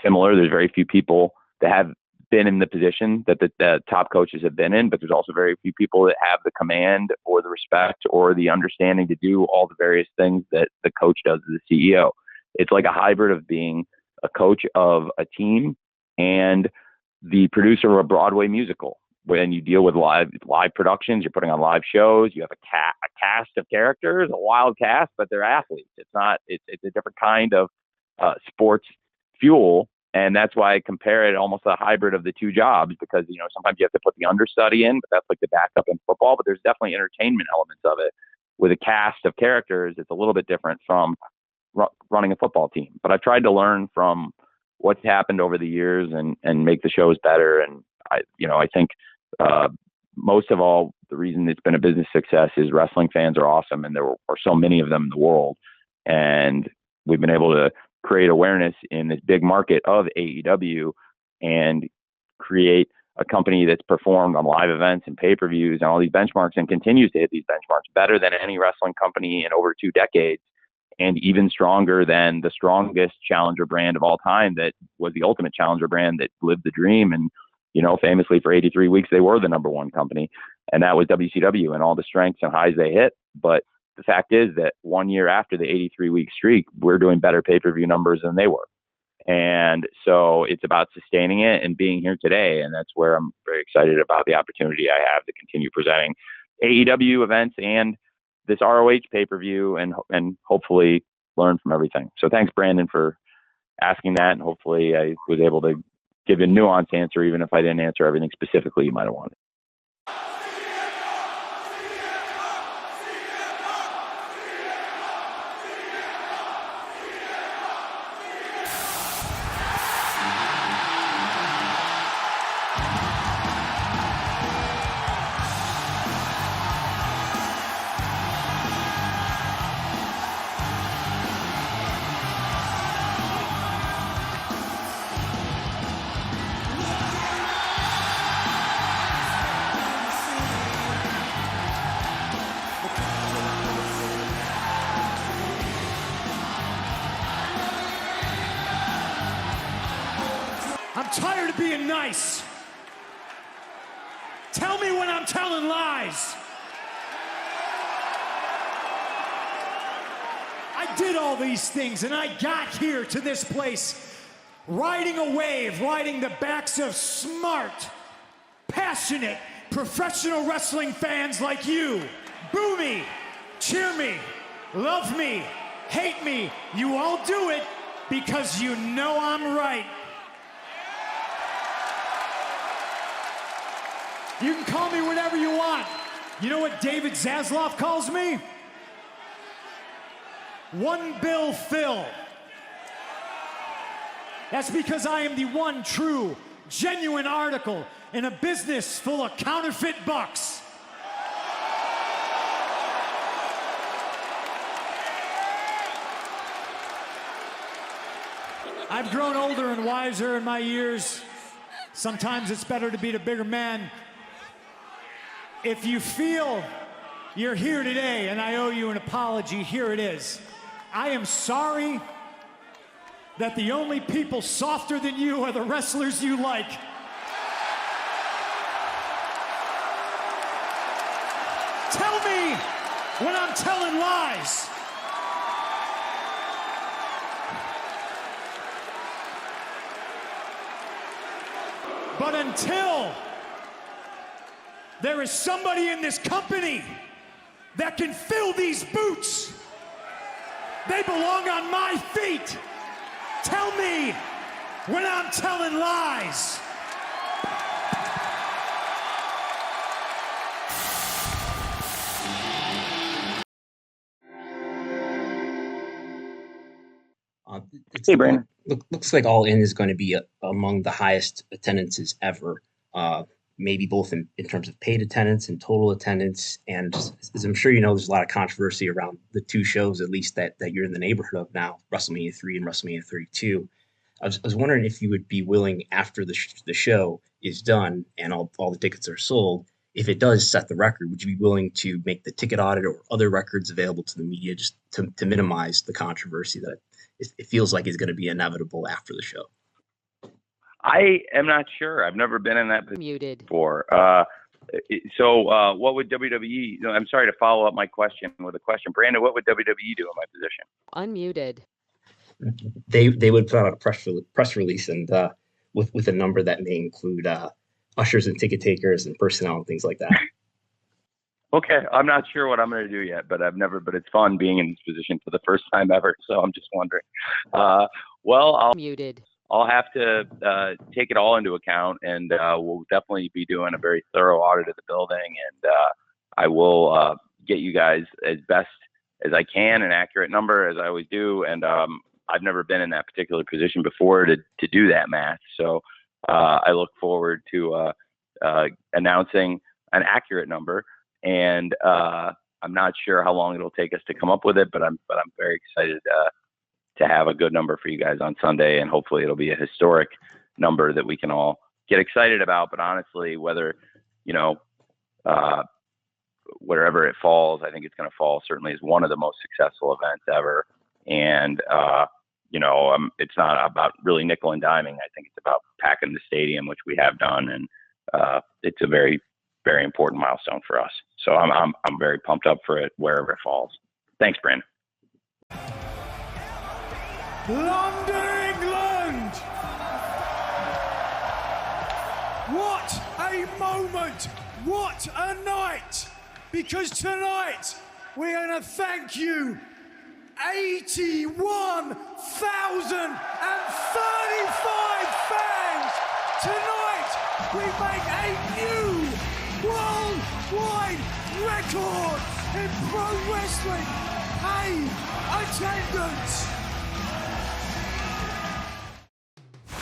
very few people that have been in the position that the top coaches have been in, but there's also very few people that have the command or the respect or the understanding to do all the various things that the coach does as a CEO. It's like a hybrid of being a coach of a team and the producer of a Broadway musical. When you deal with live productions, you're putting on live shows, you have a cast of characters, a wild cast, but they're athletes. It's a different kind of sports fuel. And that's why I compare it almost a hybrid of the two jobs, because, sometimes you have to put the understudy in, but that's like the backup in football, but there's definitely entertainment elements of it. With a cast of characters, it's a little bit different from running a football team. But I've tried to learn from what's happened over the years and make the shows better. And I think most of all, the reason it's been a business success is wrestling fans are awesome, and there are so many of them in the world. And we've been able to create awareness in this big market of AEW and create a company that's performed on live events and pay-per-views and all these benchmarks and continues to hit these benchmarks better than any wrestling company in over 2 decades, and even stronger than the strongest challenger brand of all time that was the ultimate challenger brand that lived the dream. And, famously for 83 weeks, they were the number one company, and that was WCW and all the strengths and highs they hit. But the fact is that 1 year after the 83-week streak, we're doing better pay-per-view numbers than they were. And so it's about sustaining it and being here today. And that's where I'm very excited about the opportunity I have to continue presenting AEW events and this ROH pay-per-view and hopefully learn from everything. So thanks, Brandon, for asking that. And hopefully I was able to give a nuanced answer, even if I didn't answer everything specifically you might have wanted. tired of being nice. Tell me when I'm telling lies. I did all these things and I got here to this place riding a wave, riding the backs of smart, passionate, professional wrestling fans like you. Boo me, cheer me, love me, hate me. You all do it because you know I'm right. You can call me whatever you want. You know what David Zaslav calls me? One Bill Phil. That's because I am the one true, genuine article in a business full of counterfeit bucks. I've grown older and wiser in my years. Sometimes it's better to be the bigger man. If you feel you're here today and I owe you an apology, here it is. I am sorry that the only people softer than you are the wrestlers you like. Tell me when I'm telling lies. But until there is somebody in this company that can fill these boots, they belong on my feet. Tell me when I'm telling lies. Hey, Brandon. Looks like All In is going to be among the highest attendances ever, maybe both in terms of paid attendance and total attendance. And as I'm sure you know, there's a lot of controversy around the two shows, at least that you're in the neighborhood of now, WrestleMania 3 and WrestleMania 32. I was wondering if you would be willing, after the show is done and all the tickets are sold, if it does set the record, would you be willing to make the ticket audit or other records available to the media just to minimize the controversy that it feels like is going to be inevitable after the show? I am not sure. I've never been in that position before. So what would WWE, I'm sorry to follow up my question with a question. Brandon, what would WWE do in my position? Unmuted. They would put out a press release and with a number that may include ushers and ticket takers and personnel and things like that. Okay, I'm not sure what I'm going to do yet, but it's fun being in this position for the first time ever. So I'm just wondering. I'll have to take it all into account, and we'll definitely be doing a very thorough audit of the building, and I will get you guys as best as I can an accurate number, as I always do. And I've never been in that particular position before to do that math. So I look forward to announcing an accurate number. And I'm not sure how long it'll take us to come up with it, but I'm very excited to have a good number for you guys on Sunday, and hopefully it'll be a historic number that we can all get excited about. But honestly, whether wherever it falls, I think it's going to fall certainly as one of the most successful events ever. And it's not about really nickel and diming. I think it's about packing the stadium, which we have done, and it's a very, very important milestone for us. So I'm very pumped up for it wherever it falls. Thanks, Brandon. London, England! What a moment! What a night! Because tonight we're going to thank you, 81,035 fans! Tonight we make a new worldwide record in pro wrestling. Hey, attendance!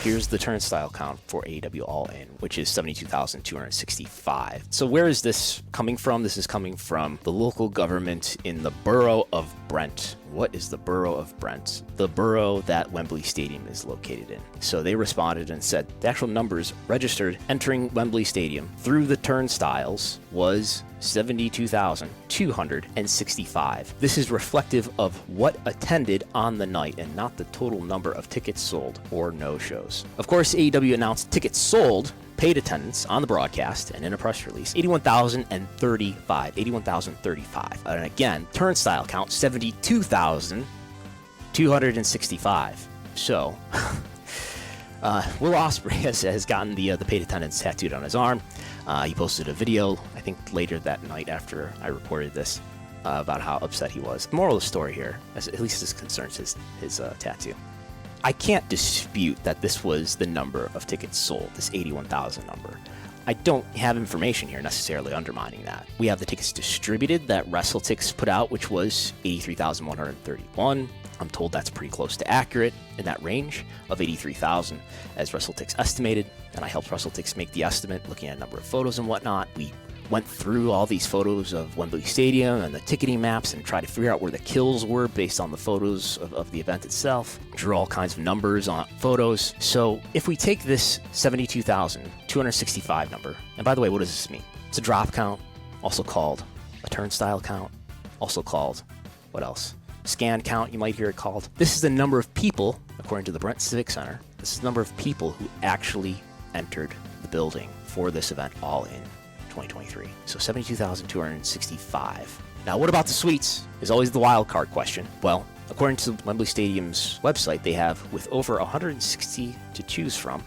Here's the turnstile count for AEW All In, which is 72,265. So where is this coming from? This is coming from the local government in the borough of Brent. What is the borough of Brent? The borough that Wembley Stadium is located in. So they responded and said the actual numbers registered entering Wembley Stadium through the turnstiles was 72,265. This is reflective of what attended on the night and not the total number of tickets sold or no-shows. Of course, AEW announced tickets sold, paid attendance on the broadcast and in a press release, 81,035. 81,035. And again, turnstile count, 72,265. So, Will Ospreay has gotten the paid attendance tattooed on his arm. He posted a video, I think later that night after I reported this, about how upset he was. The moral of the story here, at least as concerns his tattoo. I can't dispute that this was the number of tickets sold, this 81,000 number. I don't have information here necessarily undermining that. We have the tickets distributed that WrestleTix put out, which was 83,131. I'm told that's pretty close to accurate in that range of 83,000 as WrestleTix estimated, and I helped WrestleTix make the estimate looking at a number of photos and whatnot. We went through all these photos of Wembley Stadium and the ticketing maps and tried to figure out where the kills were based on the photos of the event itself, drew all kinds of numbers on photos. So if we take this 72,265 number, and by the way, what does this mean? It's a drop count, also called a turnstile count, also called, what else? Scan count, you might hear it called. This is the number of people, according to the Brent Civic Center, this is the number of people who actually entered the building for this event all in 2023. So 72,265. Now, what about the suites? Is always the wild card question. Well, according to Wembley Stadium's website, they have, with over 160 to choose from,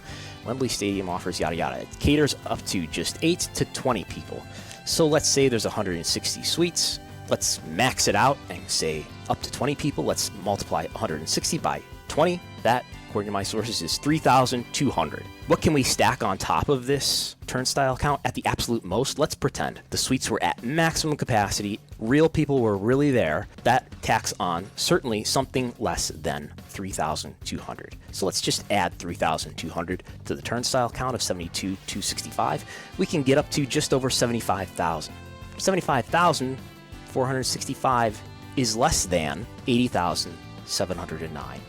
Wembley Stadium offers yada yada. It caters up to just 8 to 20 people. So let's say there's 160 suites. Let's max it out and say up to 20 people. Let's multiply 160 by 20. That, according to my sources, is 3,200. What can we stack on top of this turnstile count at the absolute most? Let's pretend the suites were at maximum capacity, real people were really there. That tacks on certainly something less than 3,200. So let's just add 3,200 to the turnstile count of 72,265. We can get up to just over 75,000. 75,465 is less than 80,709.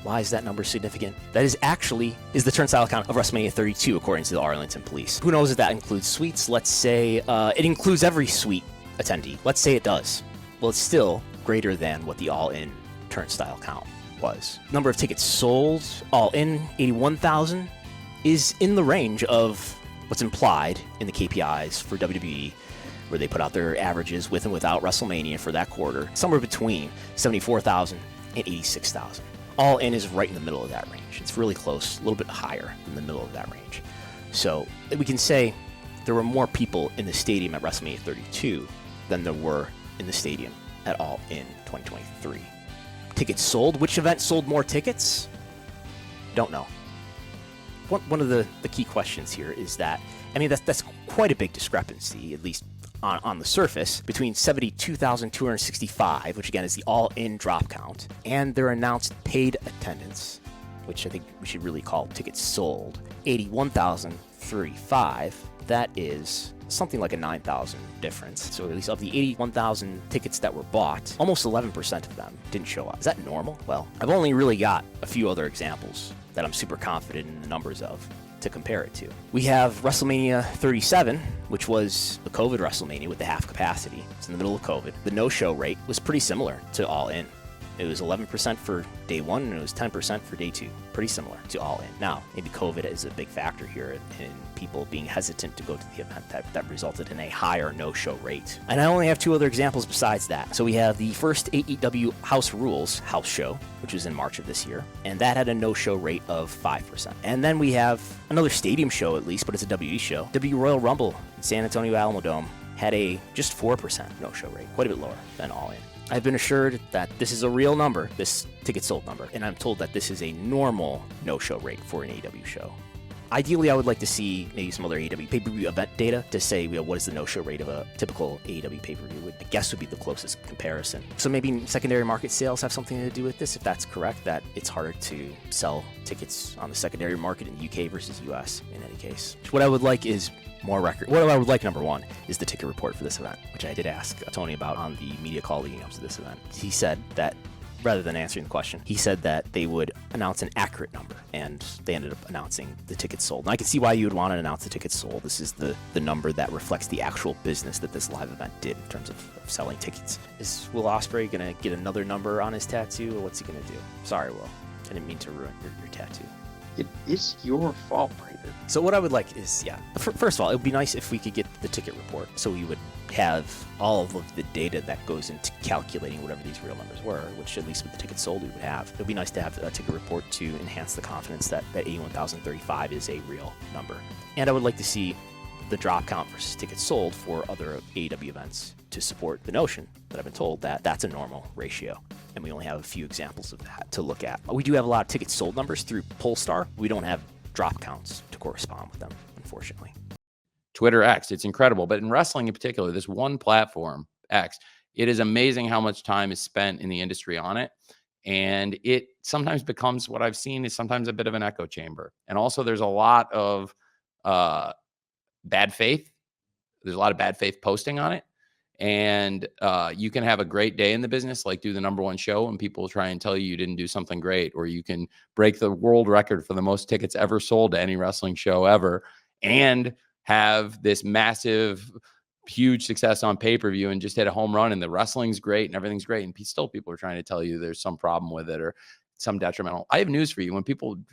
Why is that number significant? That is the turnstile count of WrestleMania 32, according to the Arlington Police. Who knows if that includes suites? Let's say it includes every suite attendee. Let's say it does. Well, it's still greater than what the all-in turnstile count was. Number of tickets sold, all in, 81,000, is in the range of what's implied in the KPIs for WWE, where they put out their averages with and without WrestleMania for that quarter, somewhere between 74,000 and 86,000. All in is right in the middle of that range. It's really close, a little bit higher in the middle of that range. So we can say there were more people in the stadium at WrestleMania 32 than there were in the stadium at All In 2023. Tickets sold. Which event sold more tickets? Don't know. One of the key questions here is that, I mean, that's quite a big discrepancy, at least on the surface, between 72,265, which again is the all-in drop count, and their announced paid attendance, which I think we should really call tickets sold, 81,035. That is something like a 9,000 difference. So at least of the 81,000 tickets that were bought, almost 11% of them didn't show up. Is that normal? Well, I've only really got a few other examples that I'm super confident in the numbers of to compare it to. We have WrestleMania 37, which was the COVID WrestleMania with the half capacity. It's in the middle of COVID. The no-show rate was pretty similar to All In. It was 11% for day one, and it was 10% for day two. Pretty similar to All In. Now, maybe COVID is a big factor here in people being hesitant to go to the event that resulted in a higher no-show rate. And I only have two other examples besides that. So we have the first AEW House Rules house show, which was in March of this year, and that had a no-show rate of 5%. And then we have another stadium show at least, but it's a WWE show. WWE Royal Rumble in San Antonio Alamodome had a just 4% no-show rate, quite a bit lower than All In. I've been assured that this is a real number, this ticket sold number, and I'm told that this is a normal no-show rate for an AEW show. Ideally, I would like to see maybe some other AEW pay-per-view event data to say, what is the no-show rate of a typical AEW pay-per-view, I guess would be the closest comparison. So maybe secondary market sales have something to do with this, if that's correct, that it's harder to sell tickets on the secondary market in the UK versus US in any case. What I would like is more record. What I would like, number one, is the ticket report for this event, which I did ask Tony about on the media call leading up to this event. He said that rather than answering the question, he said that they would announce an accurate number, and they ended up announcing the tickets sold. And I can see why you would want to announce the tickets sold. This is the number that reflects the actual business that this live event did in terms of selling tickets. Is Will Ospreay going to get another number on his tattoo, or what's he going to do? Sorry, Will. I didn't mean to ruin your tattoo. It is your fault, Brandon. So what I would like is, first of all, it would be nice if we could get the ticket report, so we would have all of the data that goes into calculating whatever these real numbers were, which at least with the tickets sold we would have. It would be nice to have a ticket report to enhance the confidence that 81,035 is a real number. And I would like to see the drop count versus tickets sold for other AEW events to support the notion that I've been told that that's a normal ratio. And we only have a few examples of that to look at. We do have a lot of tickets sold numbers through Polestar. We don't have drop counts to correspond with them, unfortunately. Twitter X, it's incredible. But in wrestling in particular, this one platform, X, it is amazing how much time is spent in the industry on it. And it sometimes becomes, what I've seen is sometimes a bit of an echo chamber. And also there's a lot of bad faith. There's a lot of bad faith posting on it. And you can have a great day in the business, like do the #1 show, and people try and tell you didn't do something great, or you can break the world record for the most tickets ever sold to any wrestling show ever, and have this massive, huge success on pay-per-view and just hit a home run, and the wrestling's great and everything's great. And still people are trying to tell you there's some problem with it or some detrimental. I have news for you. When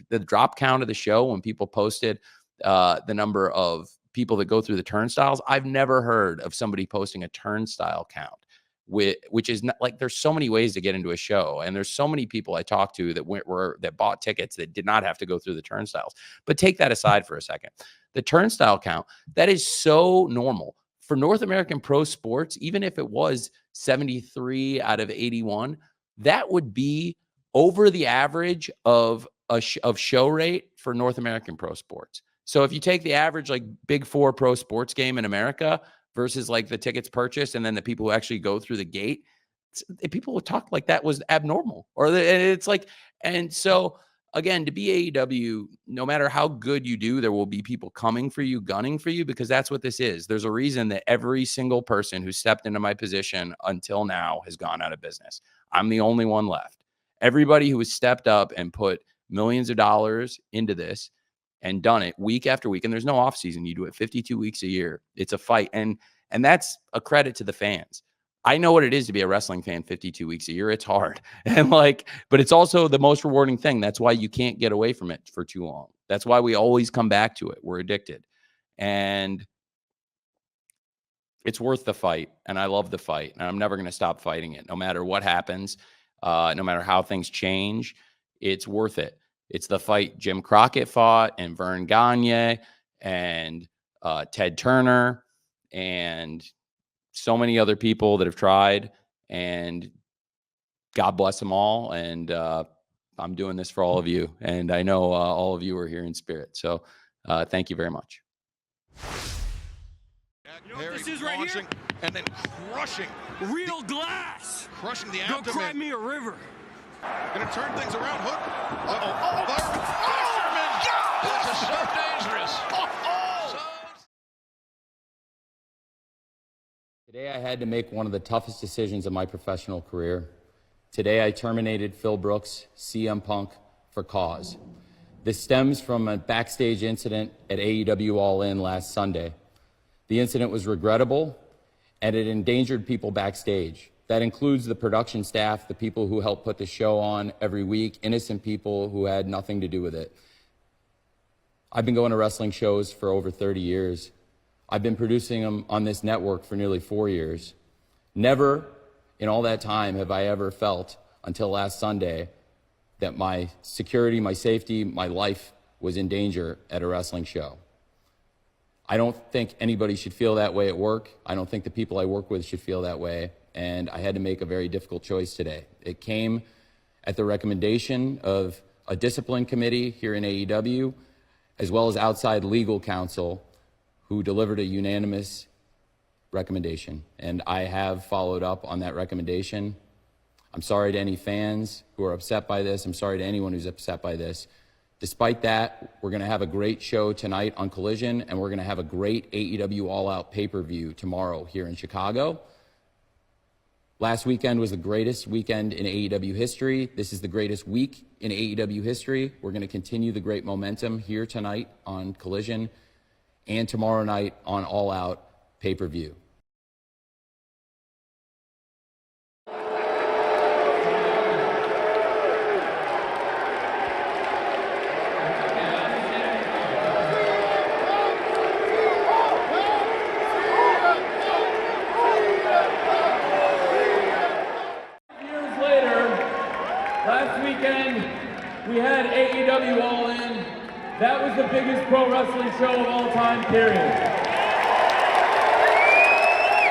the drop count of the show, when people posted the number of people that go through the turnstiles, I've never heard of somebody posting a turnstile count, which is not like, there's so many ways to get into a show, and there's so many people I talked to that bought tickets that did not have to go through the turnstiles. But take that aside for a second. The turnstile count, that is so normal for North American pro sports. Even if it was 73 out of 81, that would be over the average of show rate for North American pro sports. So if you take the average like Big Four pro sports game in America versus like the tickets purchased and then the people who actually go through the gate, people would talk like that was abnormal. And so again, to be AEW, no matter how good you do, there will be people coming for you, gunning for you, because that's what this is. There's a reason that every single person who stepped into my position until now has gone out of business. I'm the only one left. Everybody who has stepped up and put millions of dollars into this and done it week after week. And there's no off season. You do it 52 weeks a year. It's a fight. And that's a credit to the fans. I know what it is to be a wrestling fan 52 weeks a year. It's hard. But it's also the most rewarding thing. That's why you can't get away from it for too long. That's why we always come back to it. We're addicted. And it's worth the fight. And I love the fight. And I'm never going to stop fighting it. No matter what happens, no matter how things change, it's worth it. It's the fight Jim Crockett fought, and Vern Gagne, and Ted Turner, and so many other people that have tried, and God bless them all. And I'm doing this for all of you. And I know all of you are here in spirit. So thank you very much. You know what this is right here? And then crushing. Real glass. Crushing the abdomen. Go cry me a river. Gonna turn things around. Hook. This is so dangerous. Today I had to make one of the toughest decisions of my professional career. Today I terminated Phil Brooks, CM Punk, for cause. This stems from a backstage incident at AEW All In last Sunday. The incident was regrettable, and it endangered people backstage. That includes the production staff, the people who help put the show on every week, innocent people who had nothing to do with it. I've been going to wrestling shows for over 30 years. I've been producing them on this network for nearly 4 years. Never in all that time have I ever felt, until last Sunday, that my security, my safety, my life was in danger at a wrestling show. I don't think anybody should feel that way at work. I don't think the people I work with should feel that way. And I had to make a very difficult choice today. It came at the recommendation of a discipline committee here in AEW, as well as outside legal counsel, who delivered a unanimous recommendation. And I have followed up on that recommendation. I'm sorry to any fans who are upset by this. I'm sorry to anyone who's upset by this. Despite that, we're going to have a great show tonight on Collision, and we're going to have a great AEW All Out pay-per-view tomorrow here in Chicago. Last weekend was the greatest weekend in AEW history. This is the greatest week in AEW history. We're going to continue the great momentum here tonight on Collision and tomorrow night on All Out pay-per-view. We had AEW All In. That was the biggest pro wrestling show of all time, period.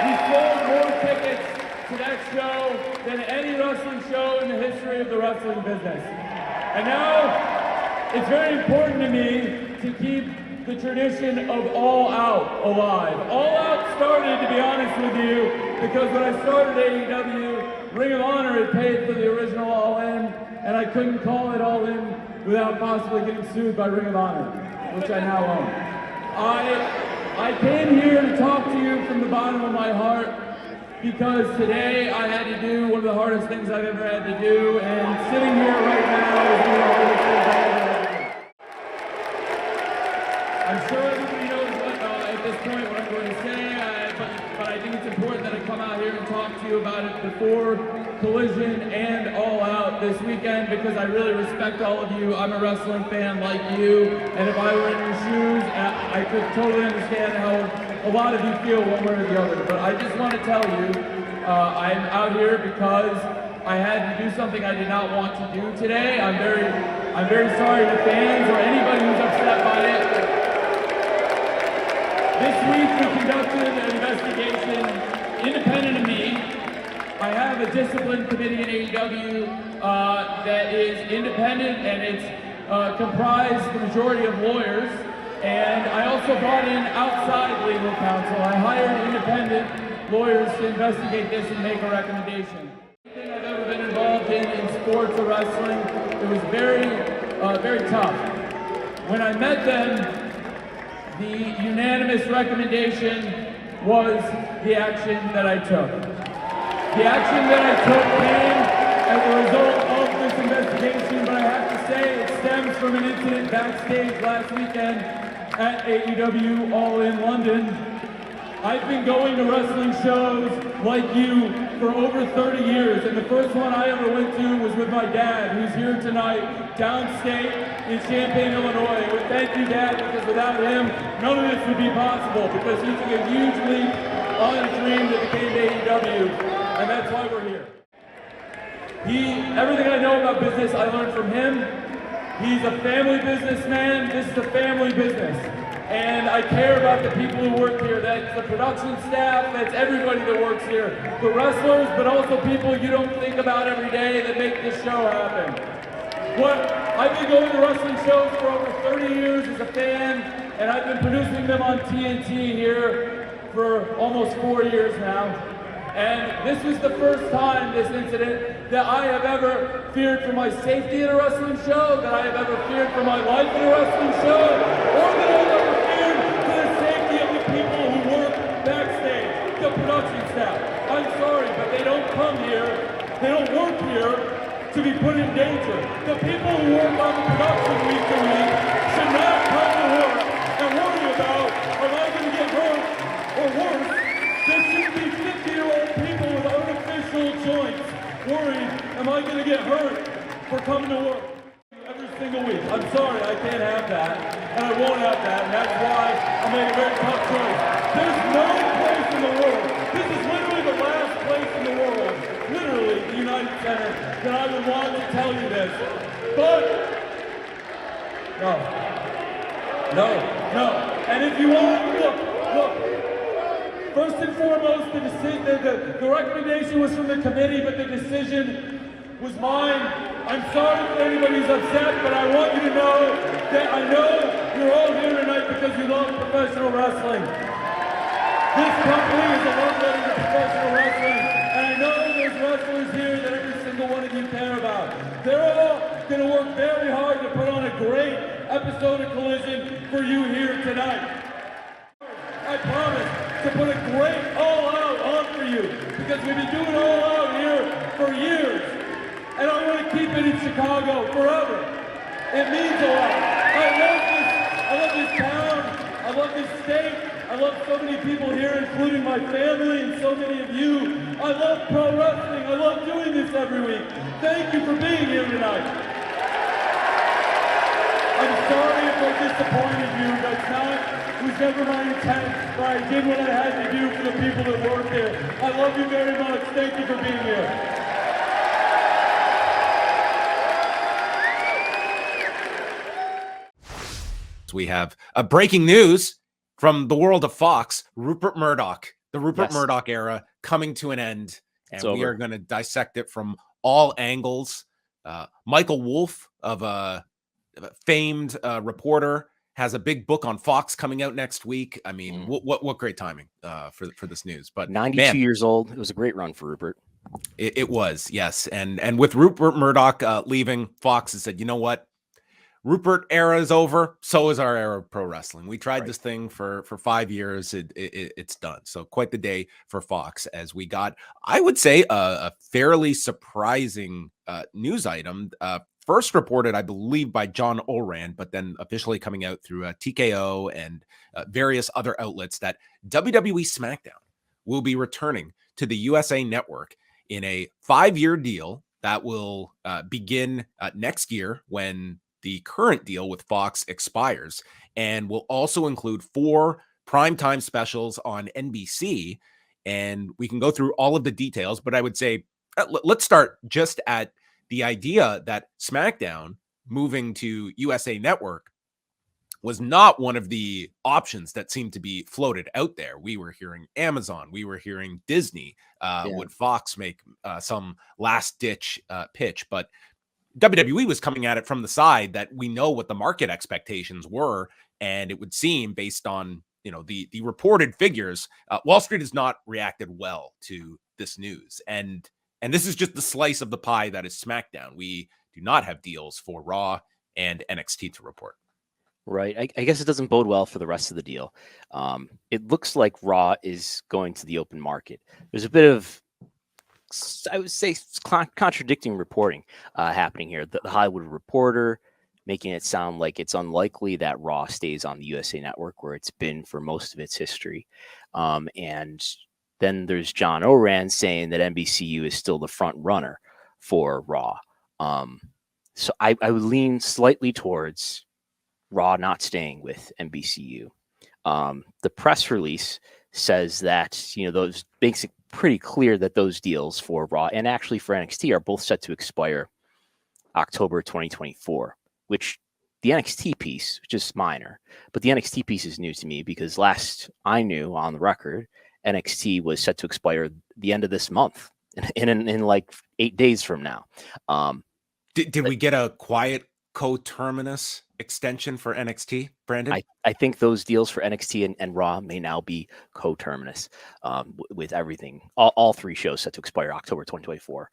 We sold more tickets to that show than any wrestling show in the history of the wrestling business. And now, it's very important to me to keep the tradition of All Out alive. All Out started, to be honest with you, because when I started AEW, Ring of Honor had paid for the original All In, and I couldn't call it All In without possibly getting sued by Ring of Honor, which I now own. I came here to talk to you from the bottom of my heart because today I had to do one of the hardest things I've ever had to do, and sitting here right now is one of the hardest things I've ever had to do. I'm sure everybody knows what, at this point what I'm going to say, but I think it's important that I come out here and talk to you about it before Collision and All Out this weekend, because I really respect all of you. I'm a wrestling fan like you, and if I were in your shoes, I could totally understand how a lot of you feel one way or the other. But I just want to tell you, I'm out here because I had to do something I did not want to do today. I'm very sorry to fans or anybody who's upset by it. This week we conducted an investigation independent of me. I have a discipline committee in AEW that is independent, and it's comprised the majority of lawyers. And I also brought in outside legal counsel. I hired independent lawyers to investigate this and make a recommendation. Everything I've ever been involved in sports or wrestling, it was very tough. When I met them, the unanimous recommendation was the action that I took. The action that I took came as a result of this investigation, but I have to say it stems from an incident backstage last weekend at AEW All In London. I've been going to wrestling shows like you for over 30 years, and the first one I ever went to was with my dad, who's here tonight, downstate in Champaign, Illinois. We thank you, Dad, because without him, none of this would be possible, because he took a huge leap on a dream that became AEW, and that's why we're here. Everything I know about business, I learned from him. He's a family businessman. This is a family business. And I care about the people who work here. That's the production staff, that's everybody that works here. The wrestlers, but also people you don't think about every day that make this show happen. I've been going to wrestling shows for over 30 years as a fan, and I've been producing them on TNT here for almost 4 years now. And this was the first time, this incident, that I have ever feared for my safety at a wrestling show, that I have ever feared for my life at a wrestling show, or that I've ever feared for the safety of the people who work backstage, the production staff. I'm sorry, but they don't come here, they don't work here to be put in danger. The people who work on the production week to week should not come to work and worry about, am I going to get hurt, or worse, there shouldn't be 50-year-old people with artificial joints worried, am I going to get hurt for coming to work every single week? I'm sorry, I can't have that, and I won't have that, and that's why I made a very tough choice. There's no place in the world, this is literally the last place in the world, literally the United Center, that I would want to tell you this. But, no. And if you want, look. First and foremost, the recommendation was from the committee, but the decision was mine. I'm sorry for anybody who's upset, but I want you to know that I know you're all here tonight because you love professional wrestling. This company is a love letter to professional wrestling, and I know there's wrestlers here that every single one of you care about. They're all going to work very hard to put on a great episode of Collision for you here tonight. I promise to put a great All Out on for you. you because we've been doing All Out here for years. And I want to keep it in Chicago forever. It means a lot. I love this town. I love this state. I love so many people here, including my family and so many of you. I love pro wrestling. I love doing this every week. Thank you for being here tonight. I'm sorry if I disappointed you. It was never my intent, but I did what I had to do for the people that work here. I love you very much. Thank you for being here. We have breaking news from the world of Fox. Rupert Murdoch, the Rupert Murdoch era coming to an end, and we are going to dissect it from all angles. Michael Wolff, of a famed reporter, has a big book on Fox coming out next week. I mean, what great timing for this news. But 92 years old. It was a great run for Rupert. It was, yes. And with Rupert Murdoch leaving Fox, it said, you know what? Rupert era is over. So is our era of pro wrestling. We tried this thing for 5 years. It's done. So quite the day for Fox, as we got, I would say, a fairly surprising news item. First reported, I believe, by John Oran, but then officially coming out through TKO and various other outlets, that WWE SmackDown will be returning to the USA Network in a 5-year deal that will begin next year when the current deal with Fox expires, and will also include 4 primetime specials on NBC. And we can go through all of the details, but I would say let's start just at the idea that SmackDown moving to USA Network was not one of the options that seemed to be floated out there. We were hearing Amazon, we were hearing Disney. Would Fox make some last-ditch pitch? But WWE was coming at it from the side that we know what the market expectations were, and it would seem, based on the reported figures, Wall Street has not reacted well to this news. And this is just the slice of the pie that is SmackDown. We do not have deals for Raw and NXT to report. Right. I guess it doesn't bode well for the rest of the deal. It looks like Raw is going to the open market. There's a bit of, I would say, contradicting reporting happening here. The Hollywood Reporter making it sound like it's unlikely that Raw stays on the USA Network, where it's been for most of its history. And then there's John Oran saying that NBCU is still the front runner for Raw. So I would lean slightly towards Raw not staying with NBCU. The press release says that, those makes it pretty clear that those deals for Raw and actually for NXT are both set to expire October 2024, which the NXT piece, which is minor, but the NXT piece is new to me because last I knew on the record, NXT was set to expire the end of this month in like 8 days from now. Did we get a quiet coterminous extension for NXT, Brandon? I think those deals for NXT and Raw may now be coterminous with everything. All 3 shows set to expire October 2024.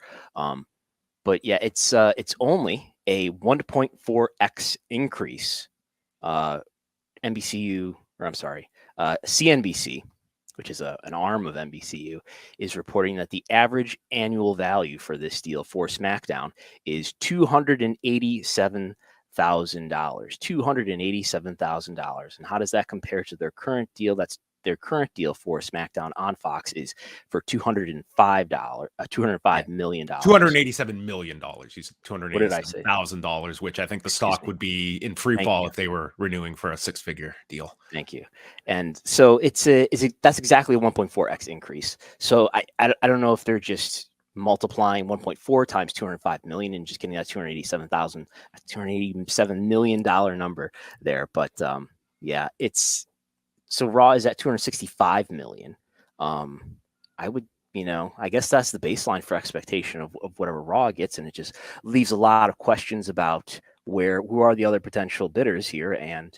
But yeah, it's only a 1.4x increase. CNBC, which is an arm of NBCU, is reporting that the average annual value for this deal for SmackDown is $287,000. $287,000. And how does that compare to their current deal? Their current deal for SmackDown on Fox is for $205 million. $287 million. You said $287,000, which I think the stock would be in free fall if they were renewing for a 6-figure deal. Thank you. And so that's exactly a 1.4x increase. So I don't know if they're just multiplying 1.4 times 205 million and just getting that $287 million number there. But yeah, so Raw is at 265 million. I guess that's the baseline for expectation of whatever Raw gets. And it just leaves a lot of questions about who are the other potential bidders here. And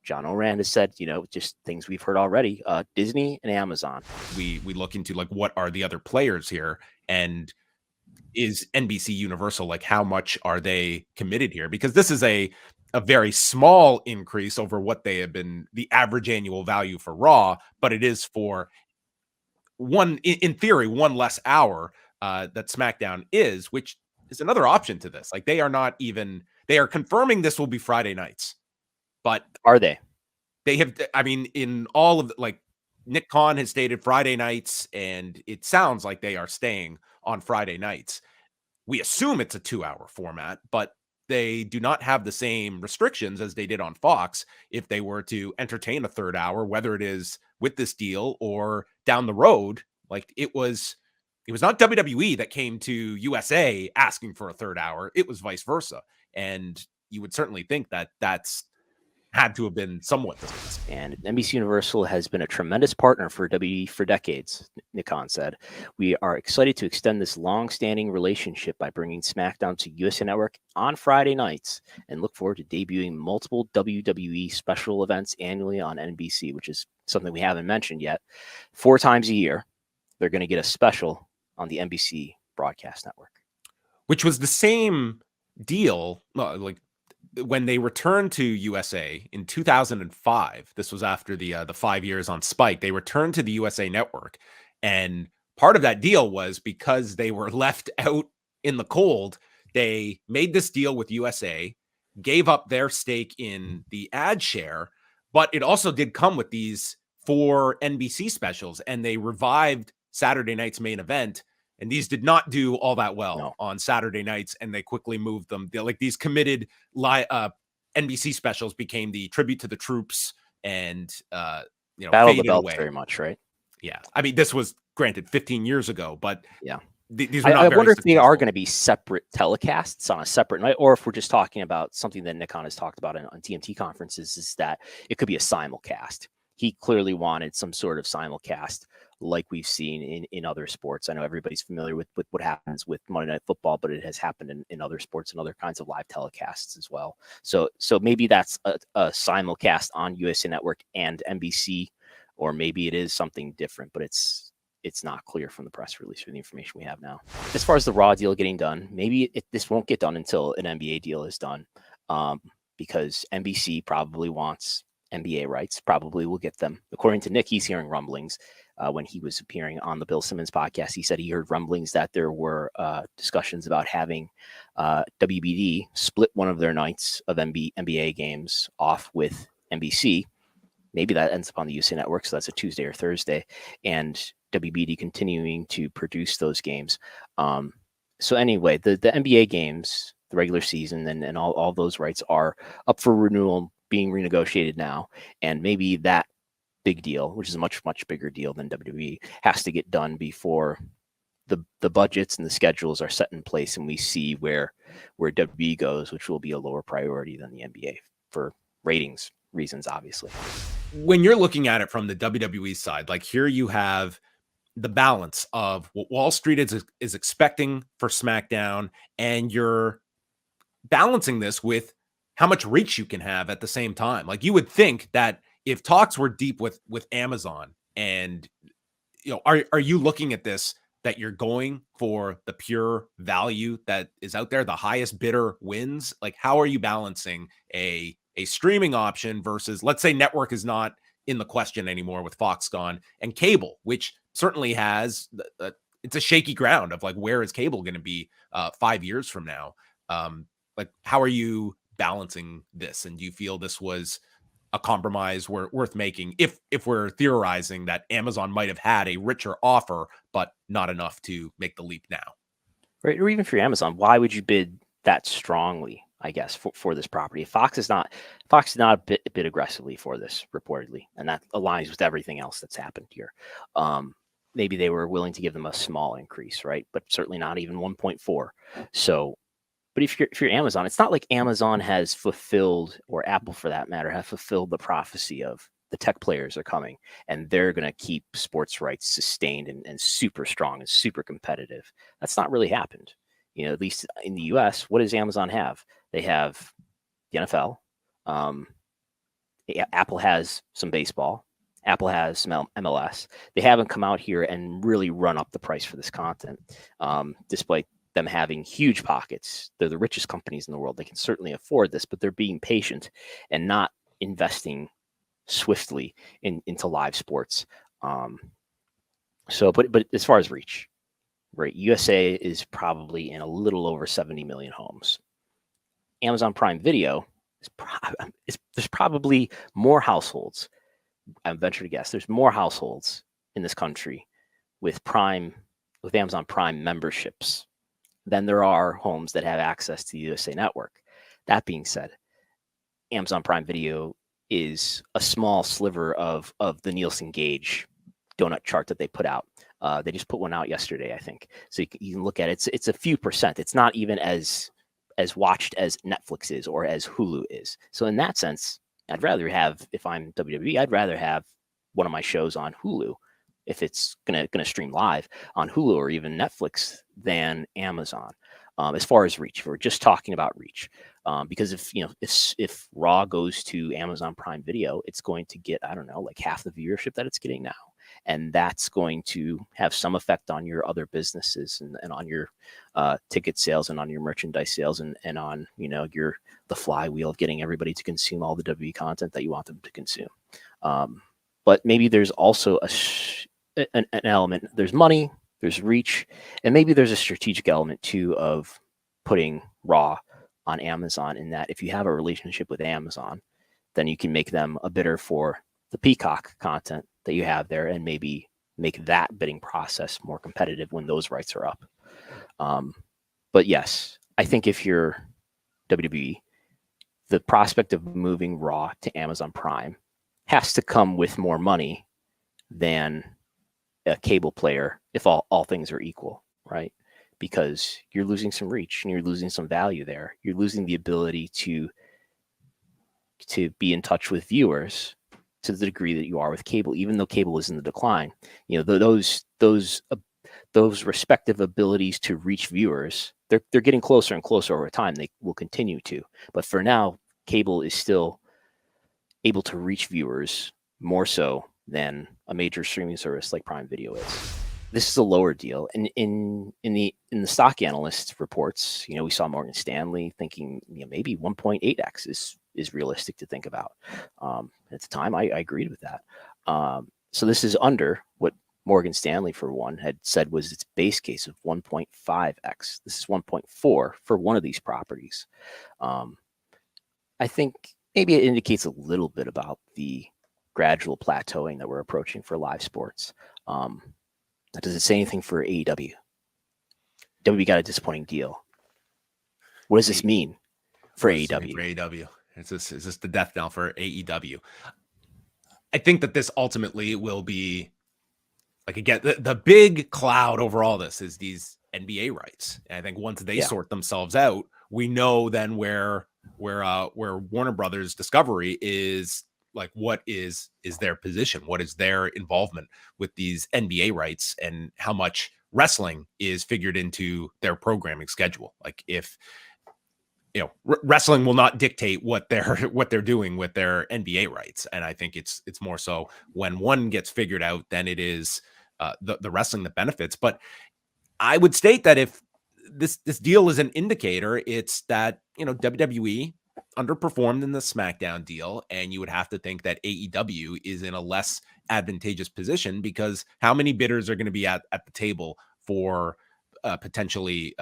John Oran has said, just things we've heard already, Disney and Amazon. We look into what are the other players here, and is NBC Universal, how much are they committed here? Because this is a very small increase over what they have been, the average annual value for Raw, but it is for in theory, one less hour that SmackDown is, which is another option to this. Like, they are confirming this will be Friday nights, but are they? They have, I mean, in all of Nick Khan has stated Friday nights, and it sounds like they are staying on Friday nights. We assume it's a 2-hour format, but they do not have the same restrictions as they did on Fox if they were to entertain a third hour, whether it is with this deal or down the road. Like, it was not WWE that came to USA asking for a third hour. It was vice versa. And you would certainly think that that's had to have been somewhat discussed. And NBC Universal has been a tremendous partner for WWE for decades, Nick Khan said. We are excited to extend this long-standing relationship by bringing SmackDown to USA Network on Friday nights and look forward to debuting multiple WWE special events annually on NBC, which is something we haven't mentioned yet. 4 times a year, they're going to get a special on the NBC broadcast network. Which was the same deal, when they returned to USA in 2005. This was after the 5 years on Spike. They returned to the USA Network, and part of that deal was because they were left out in the cold. They made this deal with USA, gave up their stake in the ad share, but it also did come with these 4 NBC specials, and they revived Saturday night's main event. And these did not do all that well on Saturday nights, and they quickly moved them. These committed NBC specials became the tribute to the troops, and Battle of the Belts away very much, right? Yeah, I mean, this was granted 15 years ago, but yeah, these were not. I very wonder if they are going to be separate telecasts on a separate night, or if we're just talking about something that Nick Khan has talked about on TMT conferences, is that it could be a simulcast. He clearly wanted some sort of simulcast like we've seen in other sports. I know everybody's familiar with what happens with Monday Night Football, but it has happened in other sports and other kinds of live telecasts as well. So maybe that's a simulcast on USA Network and NBC, or maybe it is something different, but it's not clear from the press release or the information we have now. As far as the Raw deal getting done, maybe this won't get done until an NBA deal is done, because NBC probably wants NBA rights, probably will get them. According to Nick, he's hearing rumblings. When he was appearing on the Bill Simmons podcast, he said he heard rumblings that there were discussions about having WBD split one of their nights of NBA games off with NBC. Maybe that ends up on the USA Network, so that's a Tuesday or Thursday, and WBD continuing to produce those games. So anyway, the NBA games, the regular season, and all those rights are up for renewal, being renegotiated now, and maybe that big deal, which is a much bigger deal than WWE, has to get done before the budgets and the schedules are set in place, and we see where WWE goes, which will be a lower priority than the NBA for ratings reasons, obviously. When you're looking at it from the WWE side, like, here you have the balance of what Wall Street is expecting for SmackDown, and you're balancing this with how much reach you can have at the same time. Like, you would think that if talks were deep with Amazon, and are you looking at this, that you're going for the pure value that is out there, the highest bidder wins? Like, how are you balancing a streaming option versus, let's say, network is not in the question anymore with Fox gone, and cable, which certainly has it's a shaky ground of, like, where is cable going to be 5 years from now? Like, how are you balancing this? And do you feel this was a compromise worth making, if we're theorizing that Amazon might have had a richer offer, but not enough to make the leap now? Right. Or even for Amazon, why would you bid that strongly, I guess, for this property? Fox did not bid aggressively for this, reportedly, and that aligns with everything else that's happened here. Maybe they were willing to give them a small increase, right? But certainly not even 1.4. So, but if you're Amazon, it's not like Amazon has fulfilled, or Apple for that matter, have fulfilled the prophecy of the tech players are coming and they're going to keep sports rights sustained and super strong and super competitive. That's not really happened. At least in the US, what does Amazon have? They have the NFL. Apple has some baseball. Apple has some MLS. They haven't come out here and really run up the price for this content, despite them having huge pockets. They're the richest companies in the world. They can certainly afford this, but they're being patient and not investing swiftly into live sports. So, but as far as reach, right? USA is probably in a little over 70 million homes. Amazon Prime Video there's probably more households. I venture to guess there's more households in this country with Amazon Prime memberships than there are homes that have access to the USA Network. That being said, Amazon Prime Video is a small sliver of the Nielsen Gauge donut chart that they put out. They just put one out yesterday, I think. So you can look at it. It's a few percent. It's not even as watched as Netflix is or as Hulu is. So in that sense, I'd rather have, if I'm WWE, I'd rather have one of my shows on Hulu if it's gonna stream live on Hulu or even Netflix than Amazon. As far as reach, we're just talking about reach, because if Raw goes to Amazon Prime Video, it's going to get, I don't know, like half the viewership that it's getting now, and that's going to have some effect on your other businesses and on your ticket sales and on your merchandise sales and on the flywheel of getting everybody to consume all the WWE content that you want them to consume. But maybe there's also an element. There's money, there's reach, and maybe there's a strategic element too of putting Raw on Amazon, in that if you have a relationship with Amazon, then you can make them a bidder for the Peacock content that you have there and maybe make that bidding process more competitive when those rights are up. But yes, I think if you're WWE, the prospect of moving Raw to Amazon Prime has to come with more money than a cable player if all things are equal, right? Because you're losing some reach and you're losing some value there. You're losing the ability to be in touch with viewers to the degree that you are with cable, even though cable is in the decline. Those respective abilities to reach viewers, they're getting closer and closer over time. They will continue to, but for now, cable is still able to reach viewers more so than a major streaming service like Prime Video is. This is a lower deal, and in the stock analyst reports, we saw Morgan Stanley thinking maybe 1.8x is realistic to think about. At the time, I agreed with that. So this is under what Morgan Stanley, for one, had said was its base case of 1.5x. This is 1.4 for one of these properties. I think maybe it indicates a little bit about the gradual plateauing that we're approaching for live sports. Does it say anything for AEW? WWE got a disappointing deal. What does this mean for AEW? For AEW, is this the death knell for AEW? I think that this ultimately will be, like, again, the big cloud over all this is these NBA rights. And I think once they sort themselves out, we know then where Warner Brothers Discovery is. Like, what is their position? What is their involvement with these NBA rights, and how much wrestling is figured into their programming schedule? Like, if wrestling will not dictate what they're doing with their NBA rights, and I think it's more so when one gets figured out, then it is the wrestling that benefits. But I would state that if this deal is an indicator, it's that WWE underperformed in the SmackDown deal, and you would have to think that AEW is in a less advantageous position, because how many bidders are going to be at the table for potentially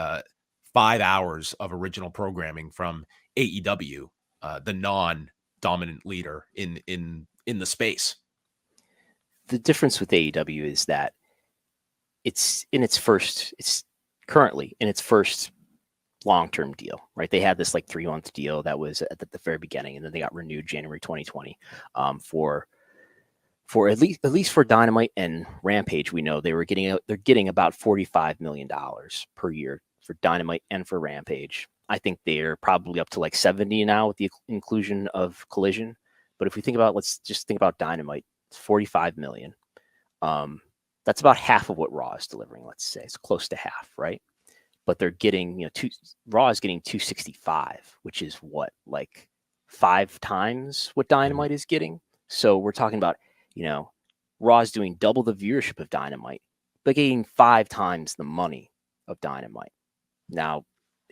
5 hours of original programming from AEW, the non-dominant leader in the space? The difference with AEW is that it's currently in its first long-term deal, right? They had this like 3-month deal that was at the very beginning, and then they got renewed January 2020 for at least for Dynamite and Rampage. We know they're getting about $45 million per year for Dynamite and for Rampage. I think they're probably up to like 70 now with the inclusion of Collision. But if we think about, let's just think about Dynamite, it's $45 million. That's about half of what Raw is delivering. Let's say it's close to half, right? But they're getting, Raw is getting 265, which is what, like 5 times what Dynamite is getting. So we're talking about, Raw is doing double the viewership of Dynamite, but getting 5 times the money of Dynamite. Now,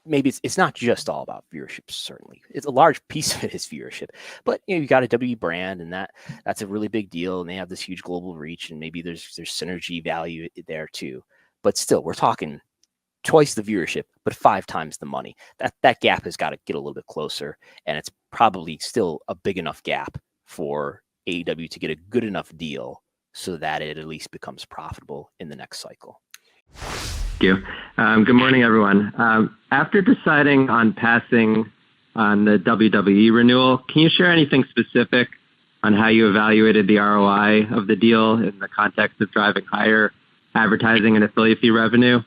maybe it's not just all about viewership. Certainly, it's a large piece of it is viewership. But you got a WWE brand, and that's a really big deal, and they have this huge global reach, and maybe there's synergy value there too. But still, we're talking twice the viewership, but 5 times the money. That gap has got to get a little bit closer, and it's probably still a big enough gap for AEW to get a good enough deal so that it at least becomes profitable in the next cycle. Thank you. Good morning, everyone. After deciding on passing on the WWE renewal, can you share anything specific on how you evaluated the ROI of the deal in the context of driving higher advertising and affiliate fee revenue?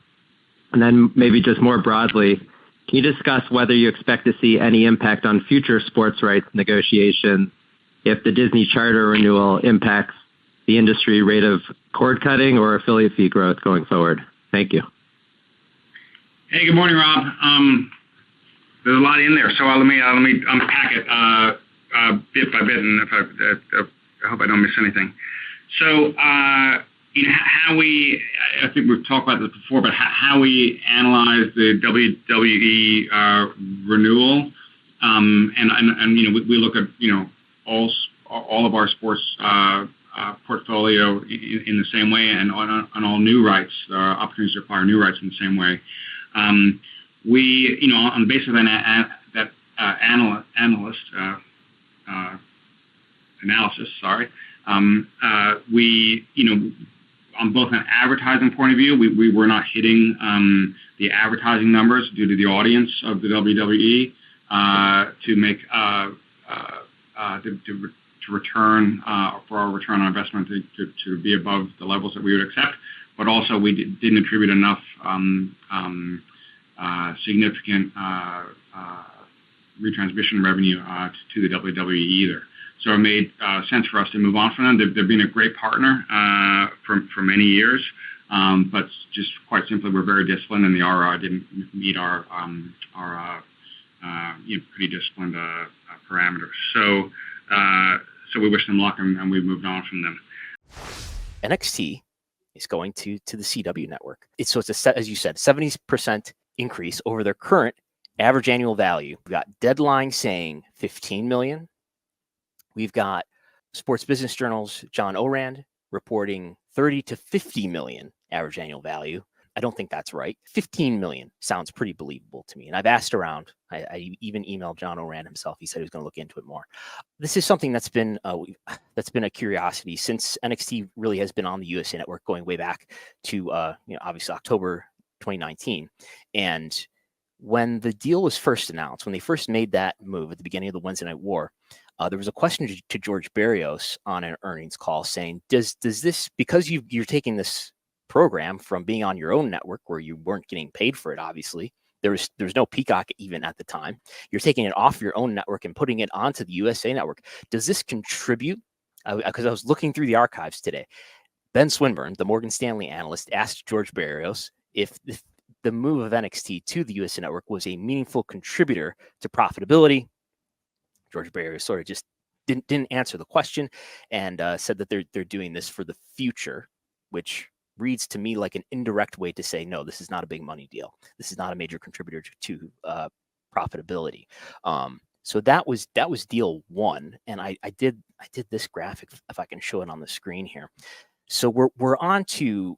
And then maybe just more broadly, can you discuss whether you expect to see any impact on future sports rights negotiations if the Disney charter renewal impacts the industry rate of cord cutting or affiliate fee growth going forward? Thank you. Hey, good morning, Rob. There's a lot in there, so let me unpack it bit by bit, and I hope I don't miss anything. So, how I think we've talked about this before, but how we analyze the WWE renewal, and we look at all of our sports portfolio in the same way, and on all new rights, opportunities to acquire new rights in the same way. We, on the basis of that analysis, we, on both an advertising point of view, we were not hitting the advertising numbers due to the audience of the WWE to make to return for our return on investment to be above the levels that we would accept, but also we didn't attribute enough significant retransmission revenue to the WWE either. So it made sense for us to move on from them. They've been a great partner for many years, but just quite simply, we're very disciplined, and the ROI didn't meet our pretty disciplined parameters. So we wish them luck, and we moved on from them. NXT is going to the CW network. It's as you said, 70% increase over their current average annual value. We've got Deadline saying $15 million. We've got Sports Business Journal's John Orand reporting 30 to 50 million average annual value. I don't think that's right. 15 million sounds pretty believable to me. And I've asked around. I even emailed John Orand himself. He said he was going to look into it more. This is something that's been a curiosity since NXT really has been on the USA Network going way back to obviously October 2019. And when the deal was first announced, when they first made that move at the beginning of the Wednesday Night War, there was a question to George Barrios on an earnings call saying, does this, because you're taking this program from being on your own network where you weren't getting paid for it, obviously, there's no Peacock even at the time, you're taking it off your own network and putting it onto the USA Network. Does this contribute? Because I was looking through the archives today. Ben Swinburne, the Morgan Stanley analyst, asked George Barrios if the move of NXT to the USA Network was a meaningful contributor to profitability. George Barrios sort of just didn't answer the question and said that they're doing this for the future, which reads to me like an indirect way to say, no, this is not a big money deal. This is not a major contributor to profitability. So that was deal one. And I did this graphic, if I can show it on the screen here. So we're on to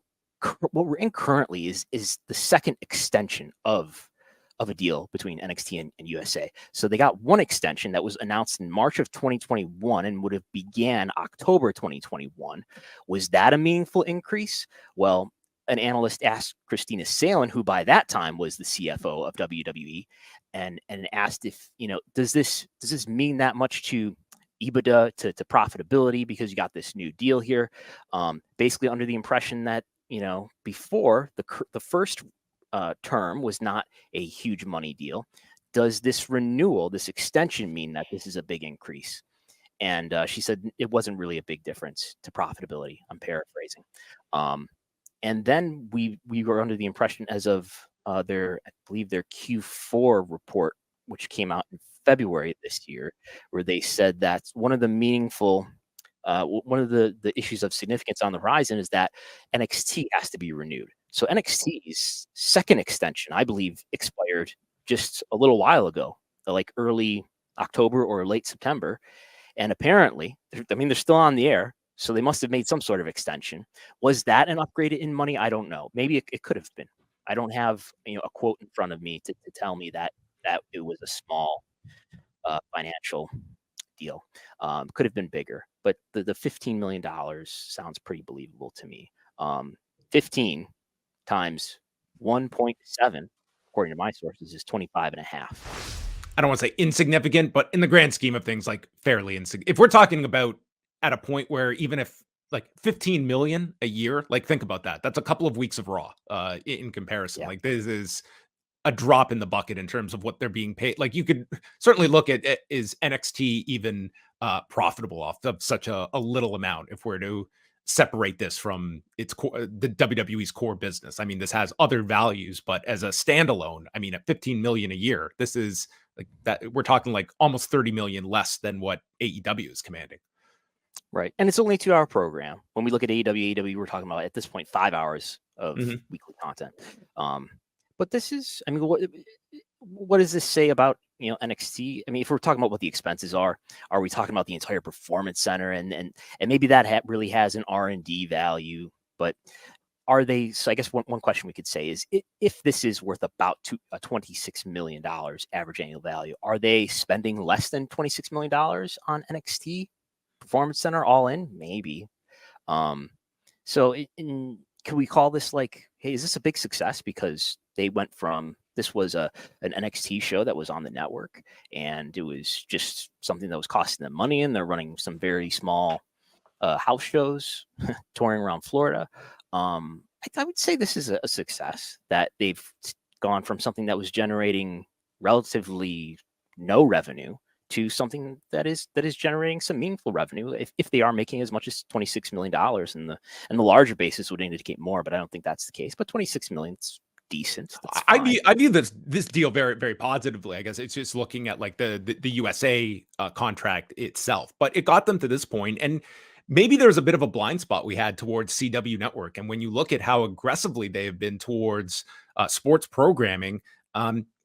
what we're in currently is the second extension of a deal between NXT and USA. So they got one extension that was announced in March of 2021 and would have began October 2021. Was that a meaningful increase? Well, an analyst asked Christina Salen, who by that time was the CFO of WWE, and asked if, does this mean that much to EBITDA, to profitability, because you got this new deal here? Basically under the impression that, before the first term was not a huge money deal. Does this renewal, this extension, mean that this is a big increase? And she said it wasn't really a big difference to profitability. I'm paraphrasing. And then we were under the impression, as of their Q4 report, which came out in February of this year, where they said that one of the meaningful one of the issues of significance on the horizon is that NXT has to be renewed. So NXT's second extension, I believe, expired just a little while ago, like early October or late September. And apparently, they're still on the air. So they must have made some sort of extension. Was that an upgrade in money? I don't know. Maybe it could have been. I don't have a quote in front of me to tell me that it was a small financial deal. Could have been bigger, but the $15 million sounds pretty believable to me. 15 times 1.7, according to my sources, is 25 and a half. I don't want to say insignificant, but in the grand scheme of things, like fairly insignificant. If we're talking about at a point where even if like 15 million a year, like think about that. That's a couple of weeks of Raw in comparison. Yeah. Like this is a drop in the bucket in terms of what they're being paid. Like you could certainly look at is NXT even profitable off of such a little amount if we're to separate this from its core, the WWE's core business. I mean, this has other values, but as a standalone, I mean, at 15 million a year, this is like that. We're talking like almost 30 million less than what AEW is commanding. Right. And it's only a 2-hour program. When we look at AEW, we're talking about at this point 5 hours of weekly content. But this is, I mean, what does this say about NXT? I mean, if we're talking about what the expenses are we talking about the entire performance center and maybe that really has an R&D value? But are they? So I guess one question we could say is if this is worth about $26 million average annual value, are they spending less than $26 million on NXT Performance Center all in? Maybe. So can we call this like, hey, is this a big success because they went from this was an NXT show that was on the network and it was just something that was costing them money and they're running some very small house shows touring around Florida. I would say this is a success that they've gone from something that was generating relatively no revenue to something that is generating some meaningful revenue if they are making as much as $26 million, and the larger basis would indicate more, but I don't think that's the case. But $26 million is decent. I view this deal very, very positively. I guess it's just looking at like the USA contract itself, but it got them to this point, and maybe there's a bit of a blind spot we had towards CW Network, and when you look at how aggressively they have been towards sports programming,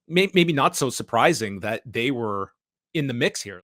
maybe not so surprising that they were in the mix here.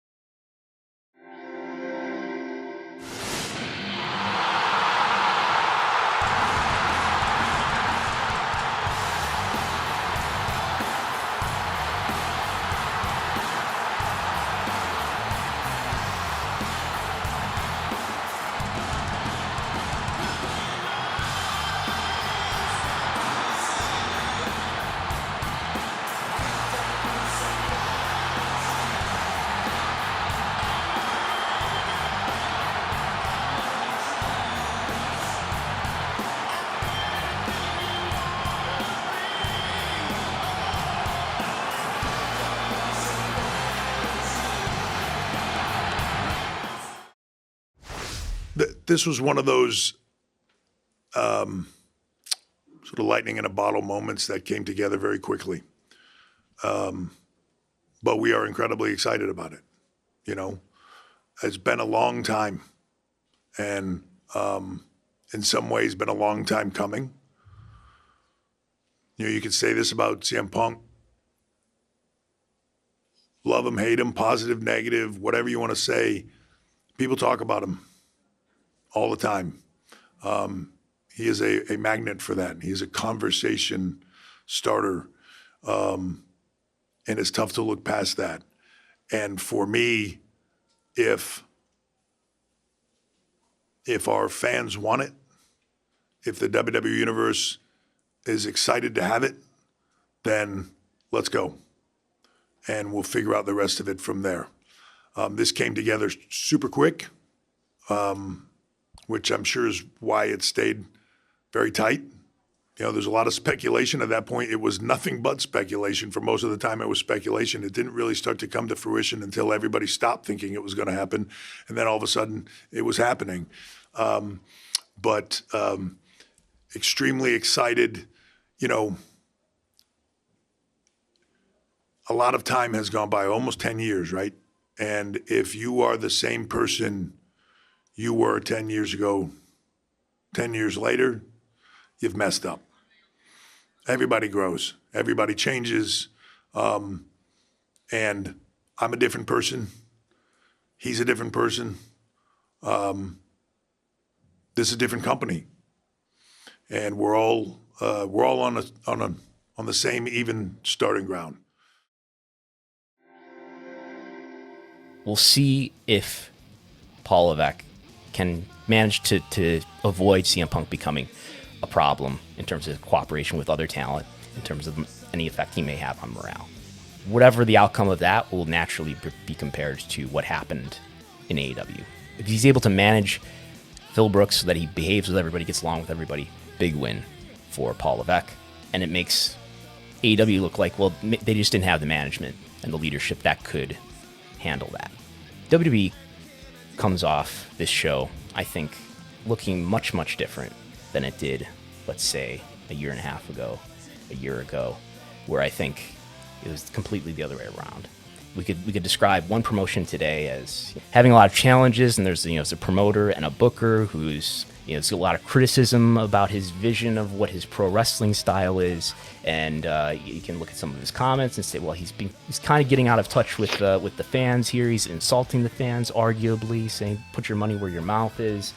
This was one of those sort of lightning in a bottle moments that came together very quickly. But we are incredibly excited about it. It's been a long time, and in some ways been a long time coming. You could say this about CM Punk. Love him, hate him, positive, negative, whatever you want to say. People talk about him all the time. He is a magnet for that. He is a conversation starter. And it's tough to look past that. And for me, if our fans want it, if the WWE Universe is excited to have it, then let's go. And we'll figure out the rest of it from there. This came together super quick. Which I'm sure is why it stayed very tight. There's a lot of speculation at that point. It was nothing but speculation. For most of the time, it was speculation. It didn't really start to come to fruition until everybody stopped thinking it was going to happen. And then all of a sudden, it was happening. But extremely excited. A lot of time has gone by, almost 10 years, right? And if you are the same person you were 10 years ago, 10 years later, you've messed up. Everybody grows. Everybody changes. And I'm a different person. He's a different person. This is a different company, and we're all on the same even starting ground. We'll see if Paul Levesque can manage to avoid CM Punk becoming a problem in terms of cooperation with other talent, in terms of any effect he may have on morale. Whatever the outcome of that will naturally be compared to what happened in AEW. If he's able to manage Phil Brooks so that he behaves with everybody, gets along with everybody, big win for Paul Levesque. And it makes AEW look like, well, they just didn't have the management and the leadership that could handle that. WWE comes off this show, I think, looking much, much different than it did, let's say, a year and a half ago, a year ago, where I think it was completely the other way around. We could describe one promotion today as having a lot of challenges, and there's a promoter and a booker who's there's a lot of criticism about his vision of what his pro wrestling style is, and you can look at some of his comments and say, well, he's kind of getting out of touch with the fans here. He's insulting the fans, arguably saying, "Put your money where your mouth is,"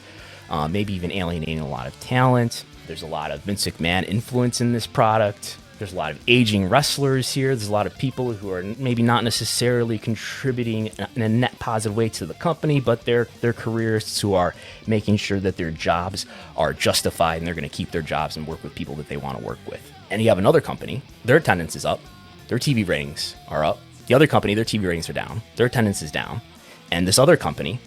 maybe even alienating a lot of talent. There's a lot of Vince McMahon influence in this product. There's a lot of aging wrestlers here. There's a lot of people who are maybe not necessarily contributing in a net positive way to the company, but they're careerists who are making sure that their jobs are justified and they're going to keep their jobs and work with people that they want to work with. And you have another company, their attendance is up, their TV ratings are up. The other company, their TV ratings are down, their attendance is down. And this other company,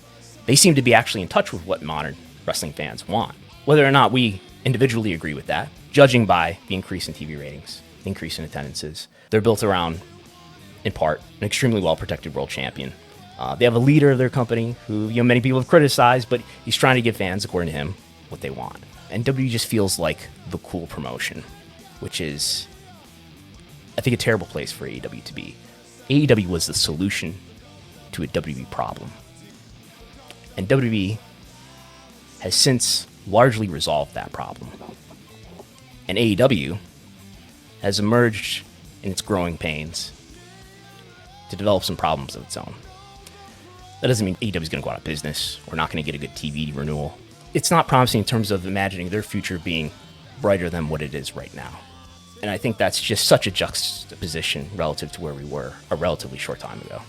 they seem to be actually in touch with what modern wrestling fans want. Whether or not we individually agree with that, judging by the increase in TV ratings, the increase in attendances. They're built around, in part, an extremely well-protected world champion. They have a leader of their company who many people have criticized, but he's trying to give fans, according to him, what they want. And WWE just feels like the cool promotion, which is, I think, a terrible place for AEW to be. AEW was the solution to a WWE problem. And WWE has since largely resolved that problem. And AEW has emerged in its growing pains to develop some problems of its own. That doesn't mean AEW is going to go out of business or not going to get a good TV renewal. It's not promising in terms of imagining their future being brighter than what it is right now. And I think that's just such a juxtaposition relative to where we were a relatively short time ago.